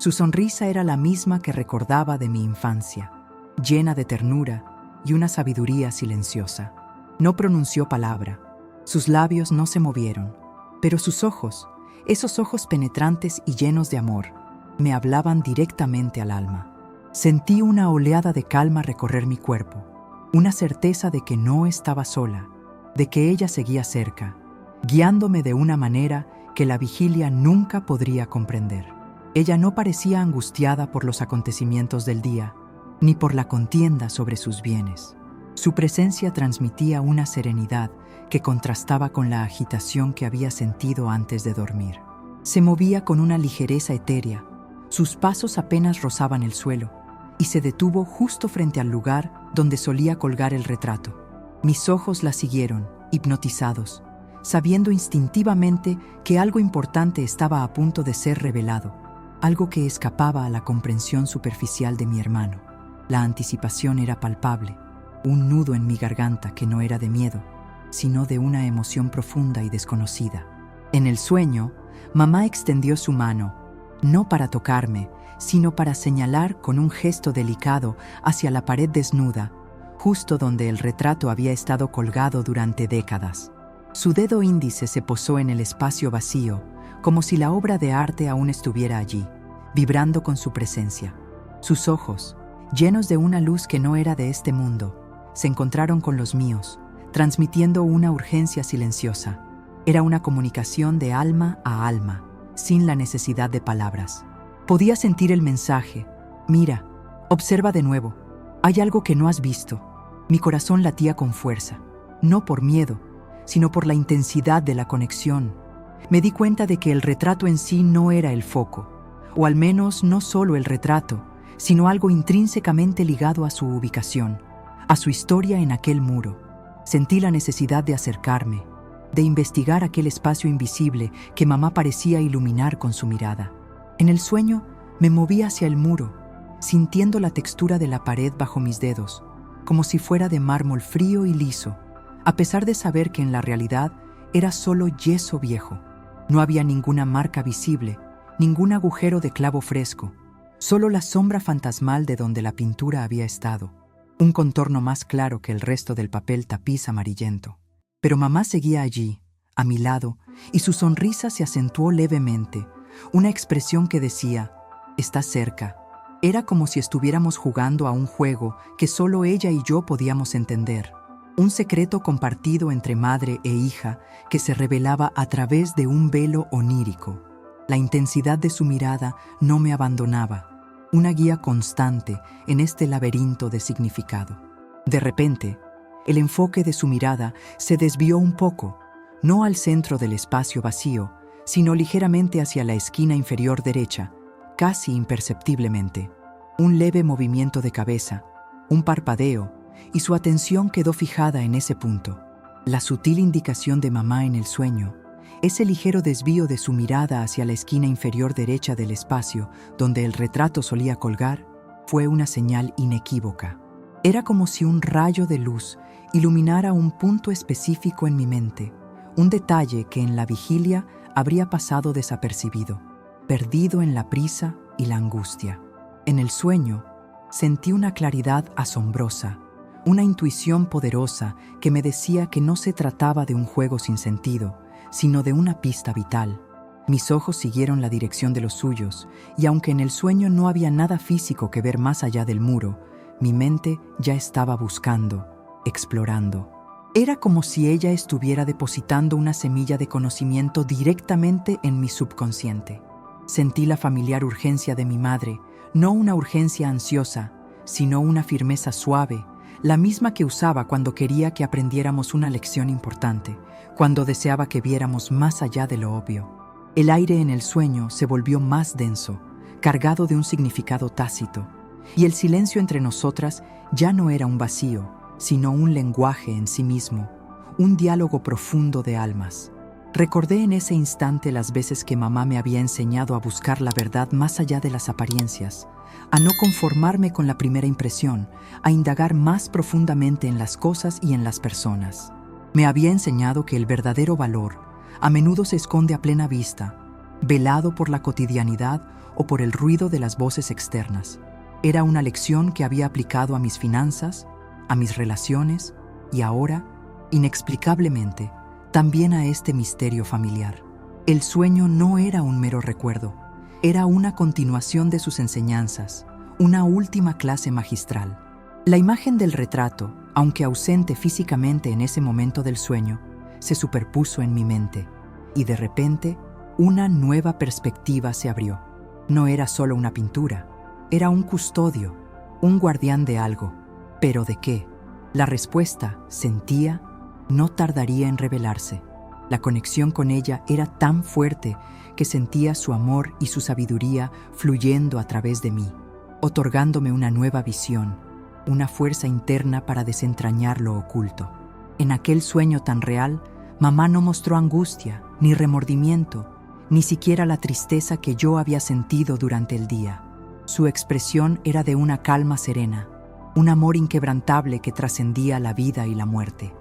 [SPEAKER 1] su sonrisa era la misma que recordaba de mi infancia, llena de ternura y una sabiduría silenciosa. No pronunció palabra, sus labios no se movieron, pero sus ojos, Esos ojos penetrantes y llenos de amor me hablaban directamente al alma. Sentí una oleada de calma recorrer mi cuerpo, una certeza de que no estaba sola, de que ella seguía cerca, guiándome de una manera que la vigilia nunca podría comprender. Ella no parecía angustiada por los acontecimientos del día, ni por la contienda sobre sus bienes. Su presencia transmitía una serenidad que contrastaba con la agitación que había sentido antes de dormir. Se movía con una ligereza etérea, sus pasos apenas rozaban el suelo, y se detuvo justo frente al lugar donde solía colgar el retrato. Mis ojos la siguieron, hipnotizados, sabiendo instintivamente que algo importante estaba a punto de ser revelado, algo que escapaba a la comprensión superficial de mi hermano. La anticipación era palpable, un nudo en mi garganta que no era de miedo, sino de una emoción profunda y desconocida. En el sueño, mamá extendió su mano, no para tocarme, sino para señalar con un gesto delicado hacia la pared desnuda, justo donde el retrato había estado colgado durante décadas. Su dedo índice se posó en el espacio vacío, como si la obra de arte aún estuviera allí, vibrando con su presencia. Sus ojos, llenos de una luz que no era de este mundo, se encontraron con los míos, transmitiendo una urgencia silenciosa. Era una comunicación de alma a alma, sin la necesidad de palabras. Podía sentir el mensaje: mira, observa de nuevo, hay algo que no has visto. Mi corazón latía con fuerza, no por miedo, sino por la intensidad de la conexión. Me di cuenta de que el retrato en sí no era el foco, o al menos no solo el retrato, sino algo intrínsecamente ligado a su ubicación, a su historia en aquel muro. Sentí la necesidad de acercarme, de investigar aquel espacio invisible que mamá parecía iluminar con su mirada. En el sueño me moví hacia el muro, sintiendo la textura de la pared bajo mis dedos, como si fuera de mármol frío y liso, a pesar de saber que en la realidad era solo yeso viejo. No había ninguna marca visible, ningún agujero de clavo fresco, solo la sombra fantasmal de donde la pintura había estado, un contorno más claro que el resto del papel tapiz amarillento. Pero mamá seguía allí, a mi lado, y su sonrisa se acentuó levemente, una expresión que decía: «Estás cerca». Era como si estuviéramos jugando a un juego que solo ella y yo podíamos entender, un secreto compartido entre madre e hija que se revelaba a través de un velo onírico. La intensidad de su mirada no me abandonaba, una guía constante en este laberinto de significado. De repente, el enfoque de su mirada se desvió un poco, no al centro del espacio vacío, sino ligeramente hacia la esquina inferior derecha, casi imperceptiblemente. Un leve movimiento de cabeza, un parpadeo, y su atención quedó fijada en ese punto. La sutil indicación de mamá en el sueño, ese ligero desvío de su mirada hacia la esquina inferior derecha del espacio donde el retrato solía colgar, fue una señal inequívoca. Era como si un rayo de luz iluminara un punto específico en mi mente, un detalle que en la vigilia habría pasado desapercibido, perdido en la prisa y la angustia. En el sueño, sentí una claridad asombrosa, una intuición poderosa que me decía que no se trataba de un juego sin sentido, sino de una pista vital. Mis ojos siguieron la dirección de los suyos, y aunque en el sueño no había nada físico que ver más allá del muro, mi mente ya estaba buscando, explorando. Era como si ella estuviera depositando una semilla de conocimiento directamente en mi subconsciente. Sentí la familiar urgencia de mi madre, no una urgencia ansiosa, sino una firmeza suave, la misma que usaba cuando quería que aprendiéramos una lección importante, cuando deseaba que viéramos más allá de lo obvio. El aire en el sueño se volvió más denso, cargado de un significado tácito, y el silencio entre nosotras ya no era un vacío, sino un lenguaje en sí mismo, un diálogo profundo de almas. Recordé en ese instante las veces que mamá me había enseñado a buscar la verdad más allá de las apariencias, a no conformarme con la primera impresión, a indagar más profundamente en las cosas y en las personas. Me había enseñado que el verdadero valor a menudo se esconde a plena vista, velado por la cotidianidad o por el ruido de las voces externas. Era una lección que había aplicado a mis finanzas, a mis relaciones y ahora, inexplicablemente, también a este misterio familiar. El sueño no era un mero recuerdo, era una continuación de sus enseñanzas, una última clase magistral. La imagen del retrato, aunque ausente físicamente en ese momento del sueño, se superpuso en mi mente, y de repente, una nueva perspectiva se abrió. No era solo una pintura, era un custodio, un guardián de algo. ¿Pero de qué? La respuesta, sentía, no tardaría en revelarse. La conexión con ella era tan fuerte que sentía su amor y su sabiduría fluyendo a través de mí, otorgándome una nueva visión, una fuerza interna para desentrañar lo oculto. En aquel sueño tan real, mamá no mostró angustia, ni remordimiento, ni siquiera la tristeza que yo había sentido durante el día. Su expresión era de una calma serena, un amor inquebrantable que trascendía la vida y la muerte.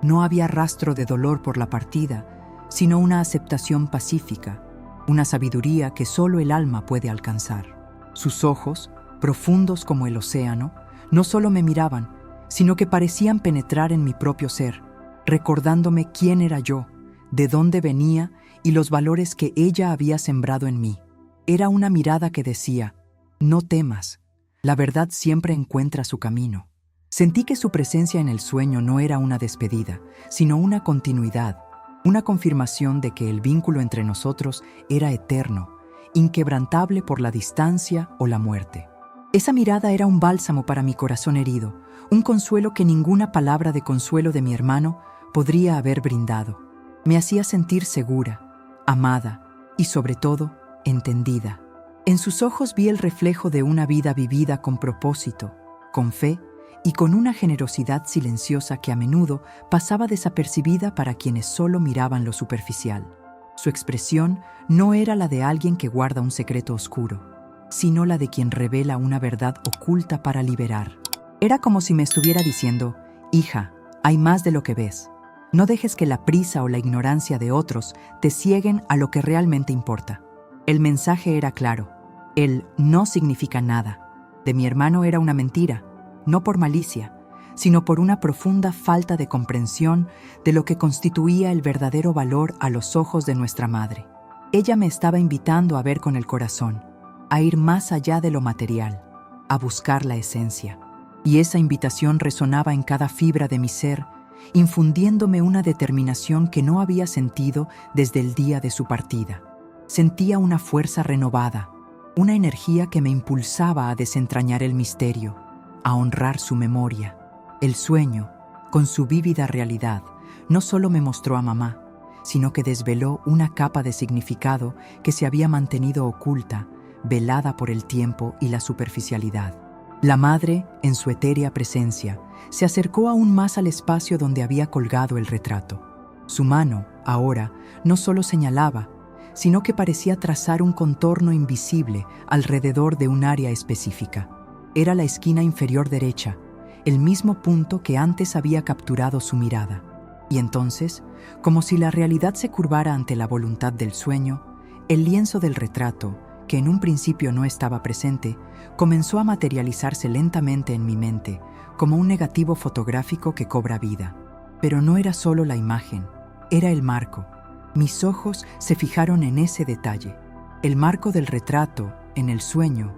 [SPEAKER 1] No había rastro de dolor por la partida, sino una aceptación pacífica, una sabiduría que solo el alma puede alcanzar. Sus ojos, profundos como el océano, no solo me miraban, sino que parecían penetrar en mi propio ser, recordándome quién era yo, de dónde venía y los valores que ella había sembrado en mí. Era una mirada que decía: no temas, la verdad siempre encuentra su camino. Sentí que su presencia en el sueño no era una despedida, sino una continuidad, una confirmación de que el vínculo entre nosotros era eterno, inquebrantable por la distancia o la muerte. Esa mirada era un bálsamo para mi corazón herido, un consuelo que ninguna palabra de consuelo de mi hermano podría haber brindado. Me hacía sentir segura, amada y, sobre todo, entendida. En sus ojos vi el reflejo de una vida vivida con propósito, con fe y con una generosidad silenciosa que a menudo pasaba desapercibida para quienes solo miraban lo superficial. Su expresión no era la de alguien que guarda un secreto oscuro, sino la de quien revela una verdad oculta para liberar. Era como si me estuviera diciendo: hija, hay más de lo que ves. No dejes que la prisa o la ignorancia de otros te cieguen a lo que realmente importa. El mensaje era claro. El no significa nada de mi hermano era una mentira, no por malicia, sino por una profunda falta de comprensión de lo que constituía el verdadero valor a los ojos de nuestra madre. Ella me estaba invitando a ver con el corazón, a ir más allá de lo material, a buscar la esencia. Y esa invitación resonaba en cada fibra de mi ser, infundiéndome una determinación que no había sentido desde el día de su partida. Sentía una fuerza renovada, una energía que me impulsaba a desentrañar el misterio, a honrar su memoria. El sueño, con su vívida realidad, no solo me mostró a mamá, sino que desveló una capa de significado que se había mantenido oculta, velada por el tiempo y la superficialidad. La madre, en su etérea presencia, se acercó aún más al espacio donde había colgado el retrato. Su mano, ahora, no solo señalaba, sino que parecía trazar un contorno invisible alrededor de un área específica. Era la esquina inferior derecha, el mismo punto que antes había capturado su mirada. Y entonces, como si la realidad se curvara ante la voluntad del sueño, el lienzo del retrato, que en un principio no estaba presente, comenzó a materializarse lentamente en mi mente, como un negativo fotográfico que cobra vida. Pero no era solo la imagen, era el marco. Mis ojos se fijaron en ese detalle. El marco del retrato, en el sueño,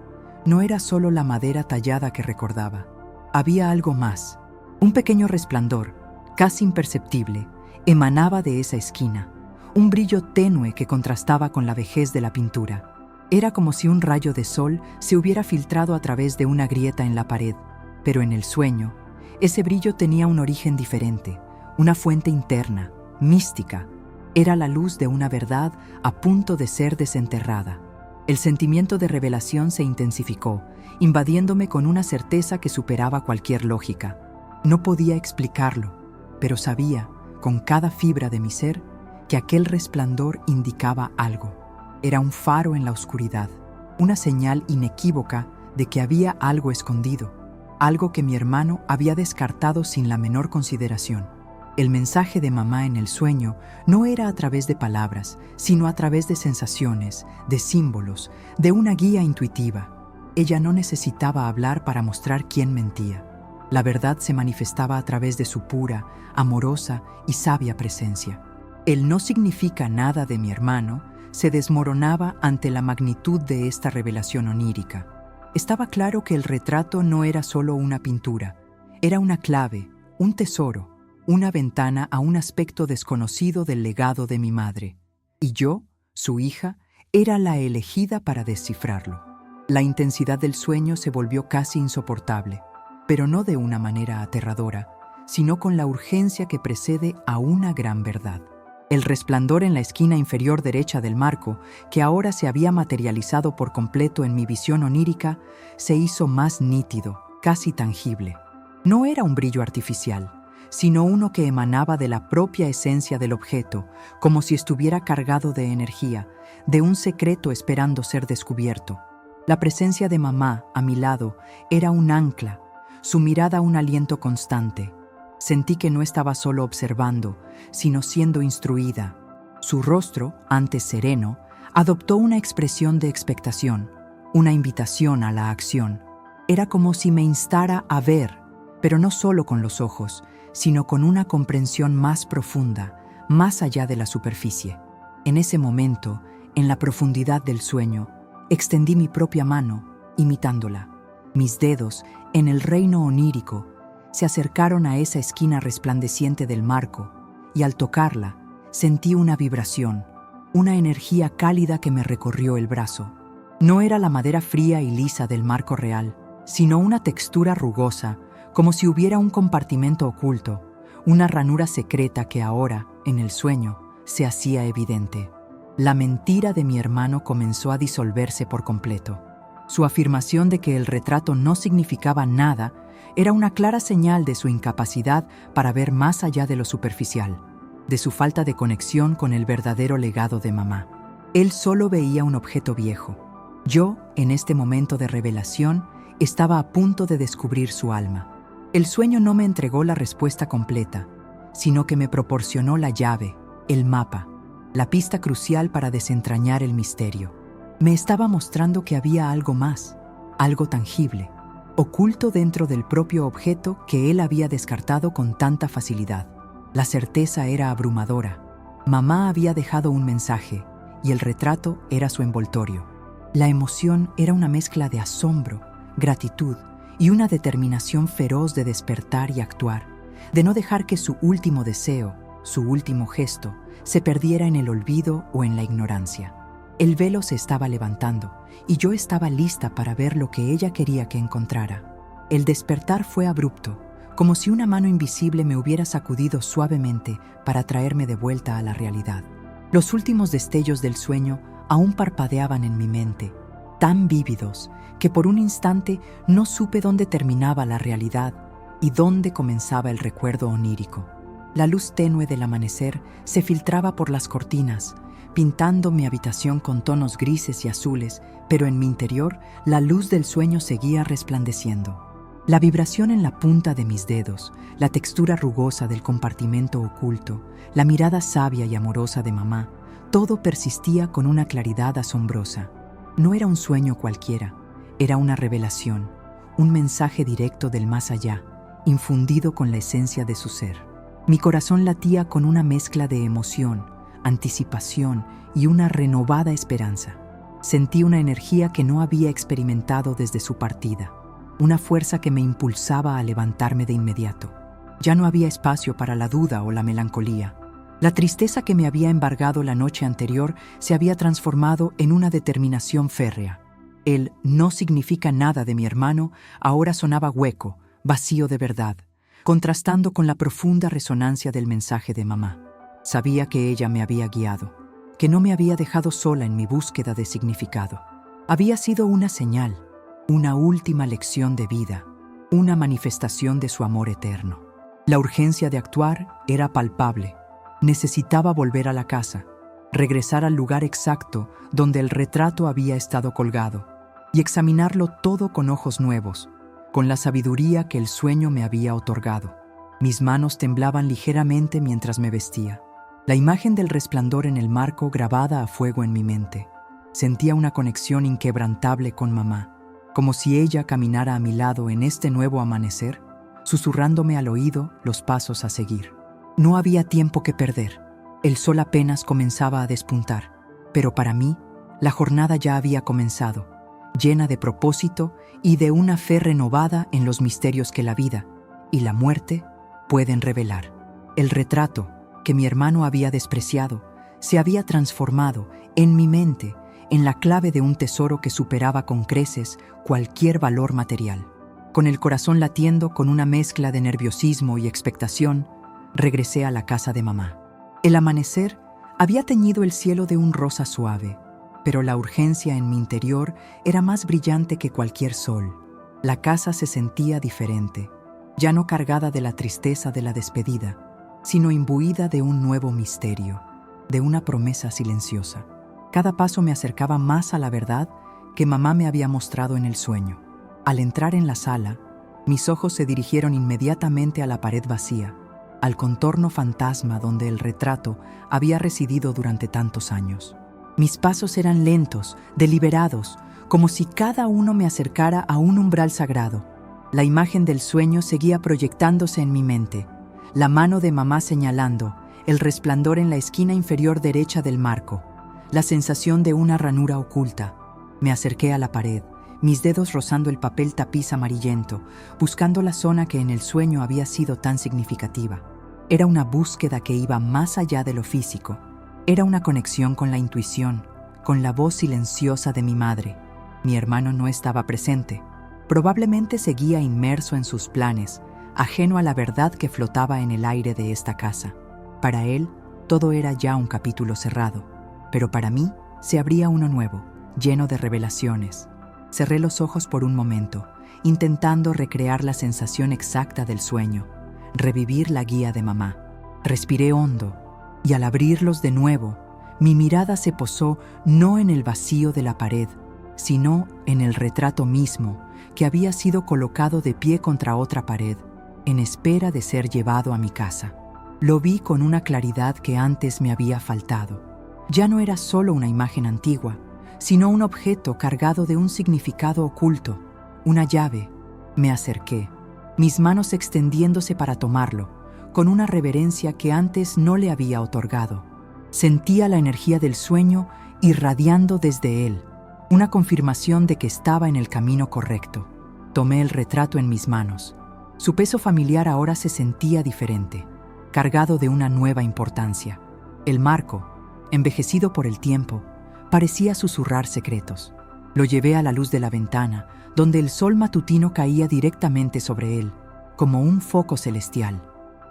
[SPEAKER 1] no era solo la madera tallada que recordaba. Había algo más. Un pequeño resplandor, casi imperceptible, emanaba de esa esquina, un brillo tenue que contrastaba con la vejez de la pintura. Era como si un rayo de sol se hubiera filtrado a través de una grieta en la pared, pero en el sueño, ese brillo tenía un origen diferente, una fuente interna, mística. Era la luz de una verdad a punto de ser desenterrada. El sentimiento de revelación se intensificó, invadiéndome con una certeza que superaba cualquier lógica. No podía explicarlo, pero sabía, con cada fibra de mi ser, que aquel resplandor indicaba algo. Era un faro en la oscuridad, una señal inequívoca de que había algo escondido, algo que mi hermano había descartado sin la menor consideración. El mensaje de mamá en el sueño no era a través de palabras, sino a través de sensaciones, de símbolos, de una guía intuitiva. Ella no necesitaba hablar para mostrar quién mentía. La verdad se manifestaba a través de su pura, amorosa y sabia presencia. El no significa nada de mi hermano se desmoronaba ante la magnitud de esta revelación onírica. Estaba claro que el retrato no era solo una pintura, era una clave, un tesoro, una ventana a un aspecto desconocido del legado de mi madre. Y yo, su hija, era la elegida para descifrarlo. La intensidad del sueño se volvió casi insoportable, pero no de una manera aterradora, sino con la urgencia que precede a una gran verdad. El resplandor en la esquina inferior derecha del marco, que ahora se había materializado por completo en mi visión onírica, se hizo más nítido, casi tangible. No era un brillo artificial, sino uno que emanaba de la propia esencia del objeto, como si estuviera cargado de energía, de un secreto esperando ser descubierto. La presencia de mamá a mi lado era un ancla, su mirada un aliento constante. Sentí que no estaba solo observando, sino siendo instruida. Su rostro, antes sereno, adoptó una expresión de expectación, una invitación a la acción. Era como si me instara a ver, pero no solo con los ojos, sino con una comprensión más profunda, más allá de la superficie. En ese momento, en la profundidad del sueño, extendí mi propia mano, imitándola. Mis dedos, en el reino onírico, se acercaron a esa esquina resplandeciente del marco, y al tocarla, sentí una vibración, una energía cálida que me recorrió el brazo. No era la madera fría y lisa del marco real, sino una textura rugosa, como si hubiera un compartimento oculto, una ranura secreta que ahora, en el sueño, se hacía evidente. La mentira de mi hermano comenzó a disolverse por completo. Su afirmación de que el retrato no significaba nada era una clara señal de su incapacidad para ver más allá de lo superficial, de su falta de conexión con el verdadero legado de mamá. Él solo veía un objeto viejo. Yo, en este momento de revelación, estaba a punto de descubrir su alma. El sueño no me entregó la respuesta completa, sino que me proporcionó la llave, el mapa, la pista crucial para desentrañar el misterio. Me estaba mostrando que había algo más, algo tangible, oculto dentro del propio objeto que él había descartado con tanta facilidad. La certeza era abrumadora. Mamá había dejado un mensaje, y el retrato era su envoltorio. La emoción era una mezcla de asombro, gratitud y una determinación feroz de despertar y actuar, de no dejar que su último deseo, su último gesto, se perdiera en el olvido o en la ignorancia. El velo se estaba levantando, y yo estaba lista para ver lo que ella quería que encontrara. El despertar fue abrupto, como si una mano invisible me hubiera sacudido suavemente para traerme de vuelta a la realidad. Los últimos destellos del sueño aún parpadeaban en mi mente, tan vívidos que por un instante no supe dónde terminaba la realidad y dónde comenzaba el recuerdo onírico. La luz tenue del amanecer se filtraba por las cortinas, pintando mi habitación con tonos grises y azules, pero en mi interior la luz del sueño seguía resplandeciendo. La vibración en la punta de mis dedos, la textura rugosa del compartimento oculto, la mirada sabia y amorosa de mamá, todo persistía con una claridad asombrosa. No era un sueño cualquiera, era una revelación, un mensaje directo del más allá, infundido con la esencia de su ser. Mi corazón latía con una mezcla de emoción, anticipación y una renovada esperanza. Sentí una energía que no había experimentado desde su partida, una fuerza que me impulsaba a levantarme de inmediato. Ya no había espacio para la duda o la melancolía. La tristeza que me había embargado la noche anterior se había transformado en una determinación férrea. El no significa nada de mi hermano ahora sonaba hueco, vacío de verdad, contrastando con la profunda resonancia del mensaje de mamá. Sabía que ella me había guiado, que no me había dejado sola en mi búsqueda de significado. Había sido una señal, una última lección de vida, una manifestación de su amor eterno. La urgencia de actuar era palpable. Necesitaba volver a la casa, regresar al lugar exacto donde el retrato había estado colgado y examinarlo todo con ojos nuevos, con la sabiduría que el sueño me había otorgado. Mis manos temblaban ligeramente mientras me vestía. La imagen del resplandor en el marco grabada a fuego en mi mente. Sentía una conexión inquebrantable con mamá, como si ella caminara a mi lado en este nuevo amanecer, susurrándome al oído los pasos a seguir. No había tiempo que perder. El sol apenas comenzaba a despuntar, pero para mí, la jornada ya había comenzado, llena de propósito y de una fe renovada en los misterios que la vida y la muerte pueden revelar. El retrato que mi hermano había despreciado se había transformado en mi mente en la clave de un tesoro que superaba con creces cualquier valor material. Con el corazón latiendo con una mezcla de nerviosismo y expectación, regresé a la casa de mamá. El amanecer había teñido el cielo de un rosa suave, pero la urgencia en mi interior era más brillante que cualquier sol. La casa se sentía diferente, ya no cargada de la tristeza de la despedida, sino imbuida de un nuevo misterio, de una promesa silenciosa. Cada paso me acercaba más a la verdad que mamá me había mostrado en el sueño. Al entrar en la sala, mis ojos se dirigieron inmediatamente a la pared vacía, al contorno fantasma donde el retrato había residido durante tantos años. Mis pasos eran lentos, deliberados, como si cada uno me acercara a un umbral sagrado. La imagen del sueño seguía proyectándose en mi mente, la mano de mamá señalando, el resplandor en la esquina inferior derecha del marco, la sensación de una ranura oculta. Me acerqué a la pared, mis dedos rozando el papel tapiz amarillento, buscando la zona que en el sueño había sido tan significativa. Era una búsqueda que iba más allá de lo físico. Era una conexión con la intuición, con la voz silenciosa de mi madre. Mi hermano no estaba presente. Probablemente seguía inmerso en sus planes, ajeno a la verdad que flotaba en el aire de esta casa. Para él, todo era ya un capítulo cerrado. Pero para mí, se abría uno nuevo, lleno de revelaciones. Cerré los ojos por un momento, intentando recrear la sensación exacta del sueño, revivir la guía de mamá. Respiré hondo, y al abrirlos de nuevo, mi mirada se posó no en el vacío de la pared, sino en el retrato mismo que había sido colocado de pie contra otra pared, en espera de ser llevado a mi casa. Lo vi con una claridad que antes me había faltado. Ya no era solo una imagen antigua, sino un objeto cargado de un significado oculto, una llave. Me acerqué, mis manos extendiéndose para tomarlo, con una reverencia que antes no le había otorgado. Sentía la energía del sueño irradiando desde él, una confirmación de que estaba en el camino correcto. Tomé el retrato en mis manos. Su peso familiar ahora se sentía diferente, cargado de una nueva importancia. El marco, envejecido por el tiempo, parecía susurrar secretos. Lo llevé a la luz de la ventana, donde el sol matutino caía directamente sobre él, como un foco celestial.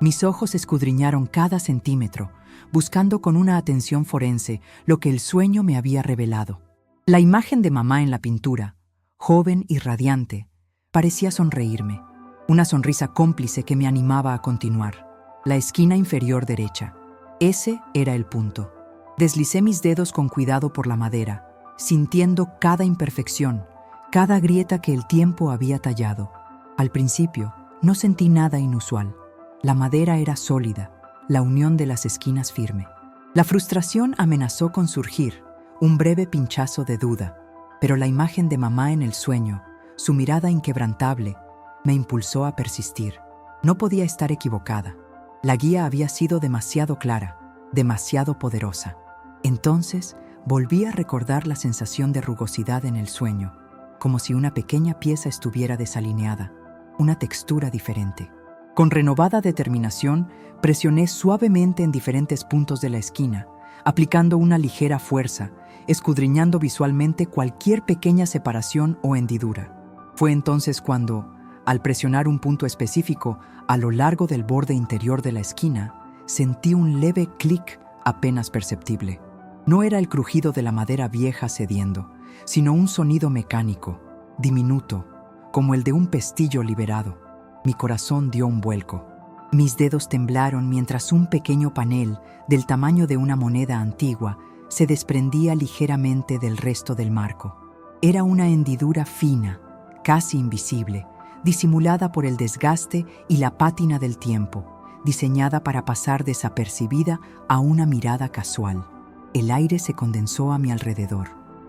[SPEAKER 1] Mis ojos escudriñaron cada centímetro, buscando con una atención forense lo que el sueño me había revelado. La imagen de mamá en la pintura, joven y radiante, parecía sonreírme, una sonrisa cómplice que me animaba a continuar. La esquina inferior derecha. Ese era el punto. Deslicé mis dedos con cuidado por la madera, sintiendo cada imperfección, cada grieta que el tiempo había tallado. Al principio, no sentí nada inusual. La madera era sólida, la unión de las esquinas firme. La frustración amenazó con surgir, un breve pinchazo de duda, pero la imagen de mamá en el sueño, su mirada inquebrantable, me impulsó a persistir. No podía estar equivocada. La guía había sido demasiado clara, demasiado poderosa. Entonces, volví a recordar la sensación de rugosidad en el sueño, como si una pequeña pieza estuviera desalineada, una textura diferente. Con renovada determinación, presioné suavemente en diferentes puntos de la esquina, aplicando una ligera fuerza, escudriñando visualmente cualquier pequeña separación o hendidura. Fue entonces cuando, al presionar un punto específico a lo largo del borde interior de la esquina, sentí un leve clic apenas perceptible. No era el crujido de la madera vieja cediendo, sino un sonido mecánico, diminuto, como el de un pestillo liberado. Mi corazón dio un vuelco. Mis dedos temblaron mientras un pequeño panel, del tamaño de una moneda antigua, se desprendía ligeramente del resto del marco. Era una hendidura fina, casi invisible, disimulada por el desgaste y la pátina del tiempo, diseñada para pasar desapercibida a una mirada casual. El aire se condensó a mi alrededor.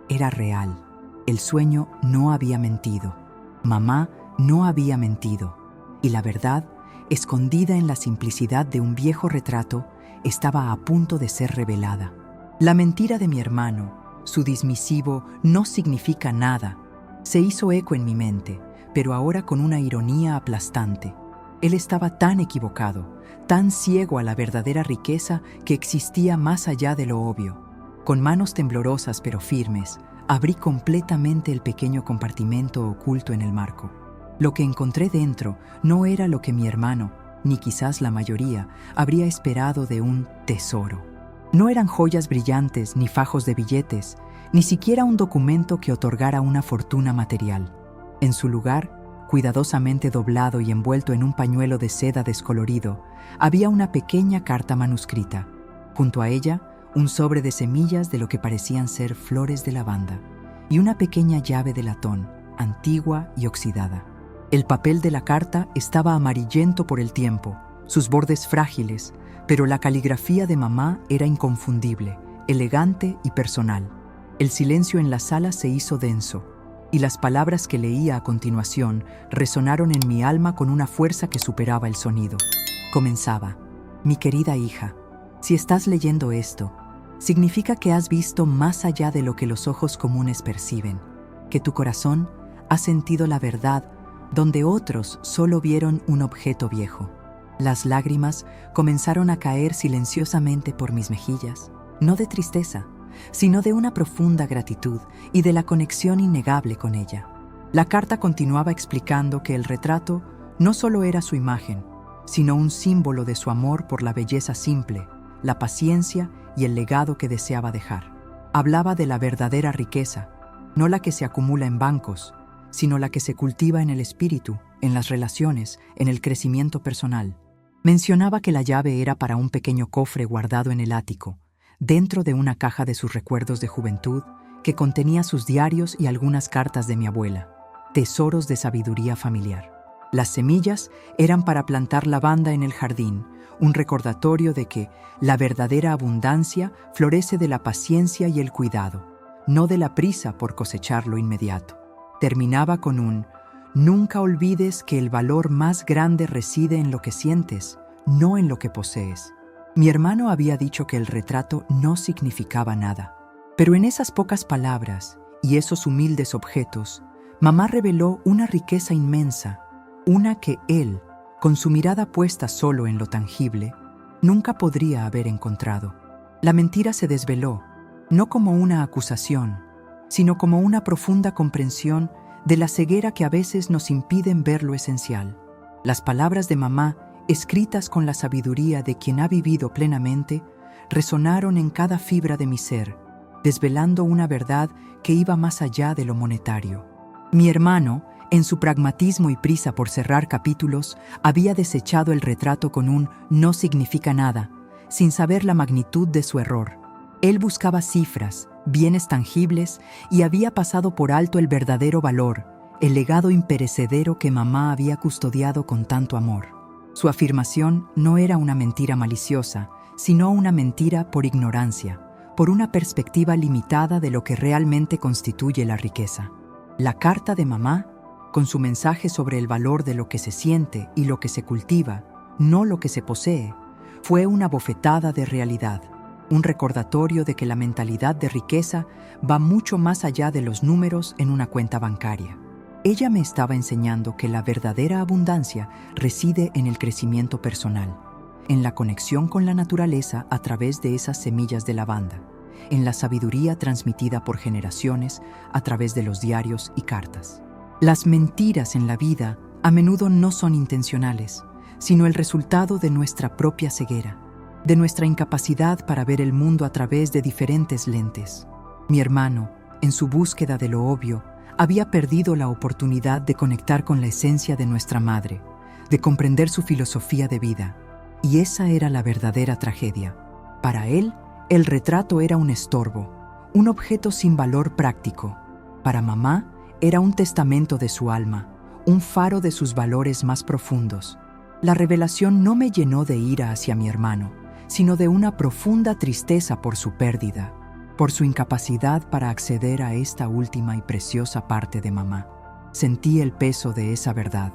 [SPEAKER 1] Era real. El sueño no había mentido. Mamá no había mentido. Y la verdad, escondida en la simplicidad de un viejo retrato, estaba a punto de ser revelada. La mentira de mi hermano, su dismisivo "no significa nada", se hizo eco en mi mente, pero ahora con una ironía aplastante. Él estaba tan equivocado, tan ciego a la verdadera riqueza que existía más allá de lo obvio. Con manos temblorosas pero firmes, abrí completamente el pequeño compartimento oculto en el marco. Lo que encontré dentro no era lo que mi hermano, ni quizás la mayoría, habría esperado de un tesoro. No eran joyas brillantes ni fajos de billetes, ni siquiera un documento que otorgara una fortuna material. En su lugar, cuidadosamente doblado y envuelto en un pañuelo de seda descolorido, había una pequeña carta manuscrita. Junto a ella, un sobre de semillas de lo que parecían ser flores de lavanda y una pequeña llave de latón, antigua y oxidada. El papel de la carta estaba amarillento por el tiempo, sus bordes frágiles, pero la caligrafía de mamá era inconfundible, elegante y personal. El silencio en la sala se hizo denso, y las palabras que leía a continuación resonaron en mi alma con una fuerza que superaba el sonido. Comenzaba: mi querida hija, si estás leyendo esto, significa que has visto más allá de lo que los ojos comunes perciben, que tu corazón ha sentido la verdad donde otros solo vieron un objeto viejo. Las lágrimas comenzaron a caer silenciosamente por mis mejillas, no de tristeza, sino de una profunda gratitud y de la conexión innegable con ella. La carta continuaba explicando que el retrato no solo era su imagen, sino un símbolo de su amor por la belleza simple, la paciencia y el legado que deseaba dejar. Hablaba de la verdadera riqueza, no la que se acumula en bancos, sino la que se cultiva en el espíritu, en las relaciones, en el crecimiento personal. Mencionaba que la llave era para un pequeño cofre guardado en el ático, dentro de una caja de sus recuerdos de juventud, que contenía sus diarios y algunas cartas de mi abuela, tesoros de sabiduría familiar. Las semillas eran para plantar lavanda en el jardín, un recordatorio de que la verdadera abundancia florece de la paciencia y el cuidado, no de la prisa por cosechar lo inmediato. Terminaba con un: nunca olvides que el valor más grande reside en lo que sientes, no en lo que posees. Mi hermano había dicho que el retrato no significaba nada, pero en esas pocas palabras y esos humildes objetos, mamá reveló una riqueza inmensa, una que él, con su mirada puesta solo en lo tangible, nunca podría haber encontrado. La mentira se desveló, no como una acusación, sino como una profunda comprensión de la ceguera que a veces nos impiden ver lo esencial. Las palabras de mamá, escritas con la sabiduría de quien ha vivido plenamente, resonaron en cada fibra de mi ser, desvelando una verdad que iba más allá de lo monetario. Mi hermano, en su pragmatismo y prisa por cerrar capítulos, había desechado el retrato con un "no significa nada", sin saber la magnitud de su error. Él buscaba cifras, bienes tangibles, y había pasado por alto el verdadero valor, el legado imperecedero que mamá había custodiado con tanto amor. Su afirmación no era una mentira maliciosa, sino una mentira por ignorancia, por una perspectiva limitada de lo que realmente constituye la riqueza. La carta de mamá, con su mensaje sobre el valor de lo que se siente y lo que se cultiva, no lo que se posee, fue una bofetada de realidad, un recordatorio de que la mentalidad de riqueza va mucho más allá de los números en una cuenta bancaria. Ella me estaba enseñando que la verdadera abundancia reside en el crecimiento personal, en la conexión con la naturaleza a través de esas semillas de lavanda, en la sabiduría transmitida por generaciones a través de los diarios y cartas. Las mentiras en la vida a menudo no son intencionales, sino el resultado de nuestra propia ceguera, de nuestra incapacidad para ver el mundo a través de diferentes lentes. Mi hermano, en su búsqueda de lo obvio, había perdido la oportunidad de conectar con la esencia de nuestra madre, de comprender su filosofía de vida. Y esa era la verdadera tragedia. Para él, el retrato era un estorbo, un objeto sin valor práctico. Para mamá, era un testamento de su alma, un faro de sus valores más profundos. La revelación no me llenó de ira hacia mi hermano, sino de una profunda tristeza por su pérdida, por su incapacidad para acceder a esta última y preciosa parte de mamá. Sentí el peso de esa verdad,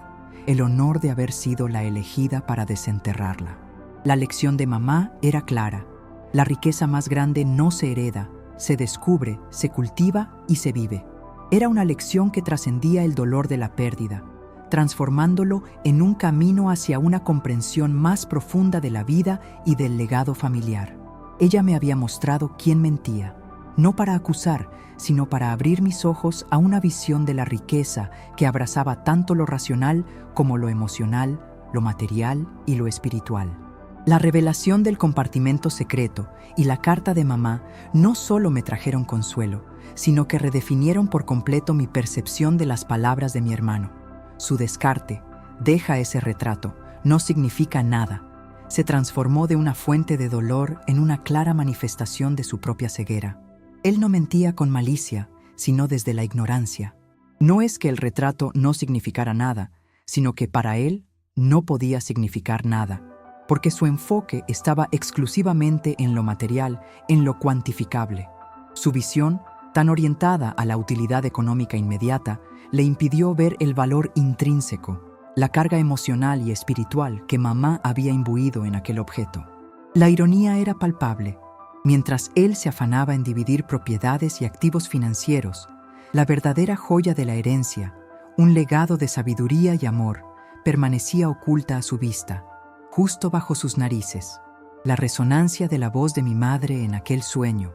[SPEAKER 1] el honor de haber sido la elegida para desenterrarla. La lección de mamá era clara. La riqueza más grande no se hereda, se descubre, se cultiva y se vive. Era una lección que trascendía el dolor de la pérdida, transformándolo en un camino hacia una comprensión más profunda de la vida y del legado familiar. Ella me había mostrado quién mentía, no para acusar, sino para abrir mis ojos a una visión de la riqueza que abrazaba tanto lo racional como lo emocional, lo material y lo espiritual. La revelación del compartimento secreto y la carta de mamá no solo me trajeron consuelo, sino que redefinieron por completo mi percepción de las palabras de mi hermano. Su descarte, deja ese retrato, no significa nada. Se transformó de una fuente de dolor en una clara manifestación de su propia ceguera. Él no mentía con malicia, sino desde la ignorancia. No es que el retrato no significara nada, sino que para él no podía significar nada, porque su enfoque estaba exclusivamente en lo material, en lo cuantificable. Su visión, tan orientada a la utilidad económica inmediata, le impidió ver el valor intrínseco, la carga emocional y espiritual que mamá había imbuido en aquel objeto. La ironía era palpable. Mientras él se afanaba en dividir propiedades y activos financieros, la verdadera joya de la herencia, un legado de sabiduría y amor, permanecía oculta a su vista, justo bajo sus narices. La resonancia de la voz de mi madre en aquel sueño,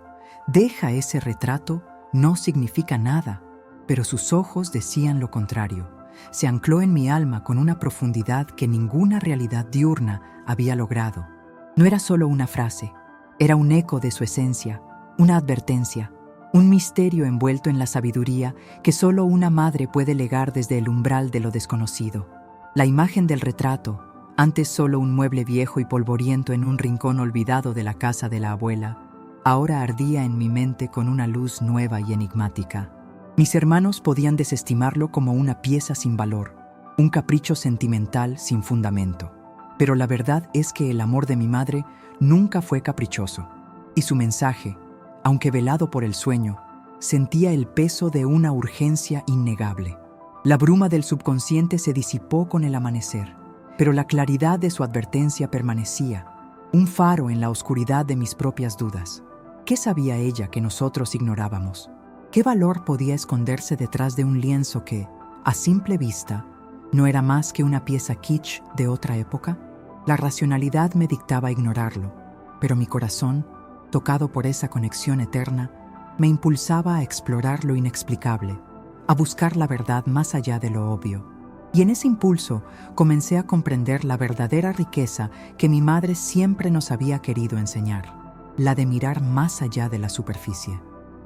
[SPEAKER 1] deja ese retrato, no significa nada, pero sus ojos decían lo contrario. Se ancló en mi alma con una profundidad que ninguna realidad diurna había logrado. No era solo una frase, era un eco de su esencia, una advertencia, un misterio envuelto en la sabiduría que solo una madre puede legar desde el umbral de lo desconocido. La imagen del retrato, antes solo un mueble viejo y polvoriento en un rincón olvidado de la casa de la abuela, ahora ardía en mi mente con una luz nueva y enigmática. Mis hermanos podían desestimarlo como una pieza sin valor, un capricho sentimental sin fundamento. Pero la verdad es que el amor de mi madre nunca fue caprichoso, y su mensaje, aunque velado por el sueño, sentía el peso de una urgencia innegable. La bruma del subconsciente se disipó con el amanecer, pero la claridad de su advertencia permanecía, un faro en la oscuridad de mis propias dudas. ¿Qué sabía ella que nosotros ignorábamos? ¿Qué valor podía esconderse detrás de un lienzo que, a simple vista, no era más que una pieza kitsch de otra época? La racionalidad me dictaba ignorarlo, pero mi corazón, tocado por esa conexión eterna, me impulsaba a explorar lo inexplicable, a buscar la verdad más allá de lo obvio. Y en ese impulso comencé a comprender la verdadera riqueza que mi madre siempre nos había querido enseñar, la de mirar más allá de la superficie.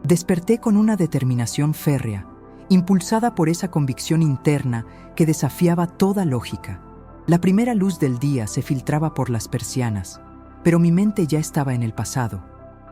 [SPEAKER 1] Desperté con una determinación férrea, impulsada por esa convicción interna que desafiaba toda lógica. La primera luz del día se filtraba por las persianas, pero mi mente ya estaba en el pasado,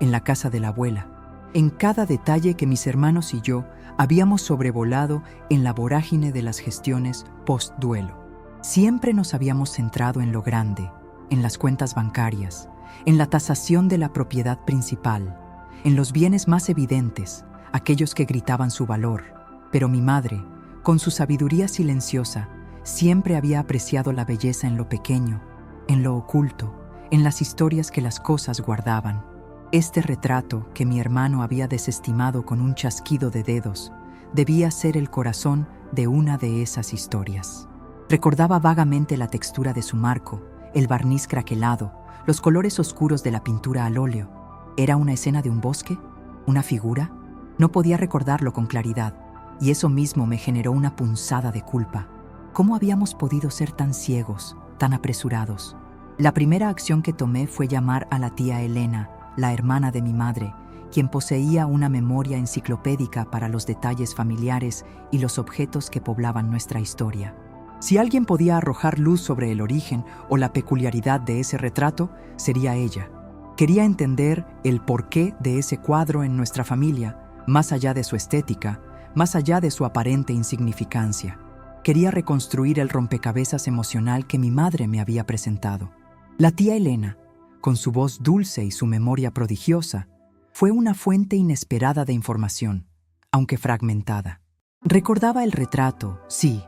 [SPEAKER 1] en la casa de la abuela, en cada detalle que mis hermanos y yo habíamos sobrevolado en la vorágine de las gestiones post-duelo. Siempre nos habíamos centrado en lo grande, en las cuentas bancarias, en la tasación de la propiedad principal, en los bienes más evidentes, aquellos que gritaban su valor. Pero mi madre, con su sabiduría silenciosa, siempre había apreciado la belleza en lo pequeño, en lo oculto, en las historias que las cosas guardaban. Este retrato, que mi hermano había desestimado con un chasquido de dedos, debía ser el corazón de una de esas historias. Recordaba vagamente la textura de su marco, el barniz craquelado, los colores oscuros de la pintura al óleo. ¿Era una escena de un bosque? ¿Una figura? No podía recordarlo con claridad, y eso mismo me generó una punzada de culpa. ¿Cómo habíamos podido ser tan ciegos, tan apresurados? La primera acción que tomé fue llamar a la tía Elena, la hermana de mi madre, quien poseía una memoria enciclopédica para los detalles familiares y los objetos que poblaban nuestra historia. Si alguien podía arrojar luz sobre el origen o la peculiaridad de ese retrato, sería ella. Quería entender el porqué de ese cuadro en nuestra familia, más allá de su estética, más allá de su aparente insignificancia. Quería reconstruir el rompecabezas emocional que mi madre me había presentado. La tía Elena, con su voz dulce y su memoria prodigiosa, fue una fuente inesperada de información, aunque fragmentada. Recordaba el retrato, sí,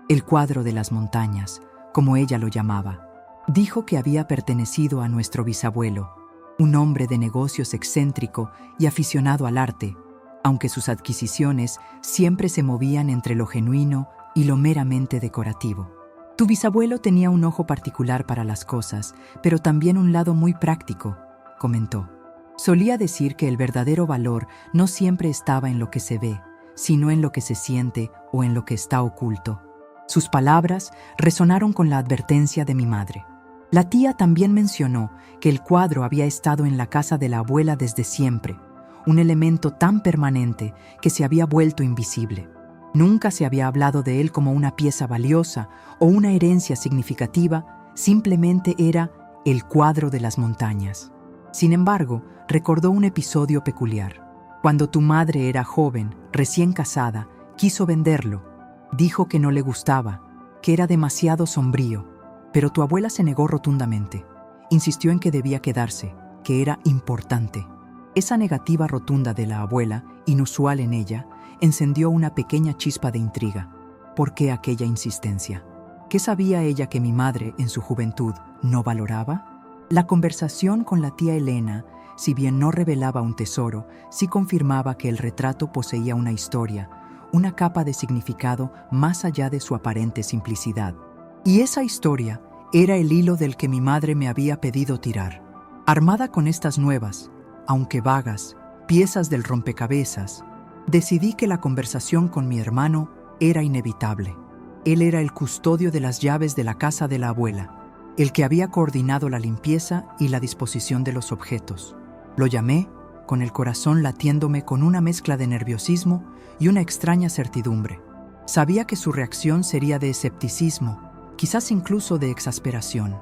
[SPEAKER 1] el cuadro de las montañas, como ella lo llamaba. Dijo que había pertenecido a nuestro bisabuelo, un hombre de negocios excéntrico y aficionado al arte, aunque sus adquisiciones siempre se movían entre lo genuino y lo meramente decorativo. Tu bisabuelo tenía un ojo particular para las cosas, pero también un lado muy práctico, comentó. Solía decir que el verdadero valor no siempre estaba en lo que se ve, sino en lo que se siente o en lo que está oculto. Sus palabras resonaron con la advertencia de mi madre. La tía también mencionó que el cuadro había estado en la casa de la abuela desde siempre, un elemento tan permanente que se había vuelto invisible. Nunca se había hablado de él como una pieza valiosa o una herencia significativa, simplemente era el cuadro de las montañas. Sin embargo, recordó un episodio peculiar. Cuando tu madre era joven, recién casada, quiso venderlo. Dijo que no le gustaba, que era demasiado sombrío, pero tu abuela se negó rotundamente. Insistió en que debía quedarse, que era importante. Esa negativa rotunda de la abuela, inusual en ella, encendió una pequeña chispa de intriga. ¿Por qué aquella insistencia? ¿Qué sabía ella que mi madre, en su juventud, no valoraba? La conversación con la tía Elena, si bien no revelaba un tesoro, sí confirmaba que el retrato poseía una historia, una capa de significado más allá de su aparente simplicidad. Y esa historia era el hilo del que mi madre me había pedido tirar. Armada con estas nuevas, aunque vagas, piezas del rompecabezas, decidí que la conversación con mi hermano era inevitable. Él era el custodio de las llaves de la casa de la abuela, el que había coordinado la limpieza y la disposición de los objetos. Lo llamé, con el corazón latiéndome con una mezcla de nerviosismo y una extraña certidumbre. Sabía que su reacción sería de escepticismo, quizás incluso de exasperación.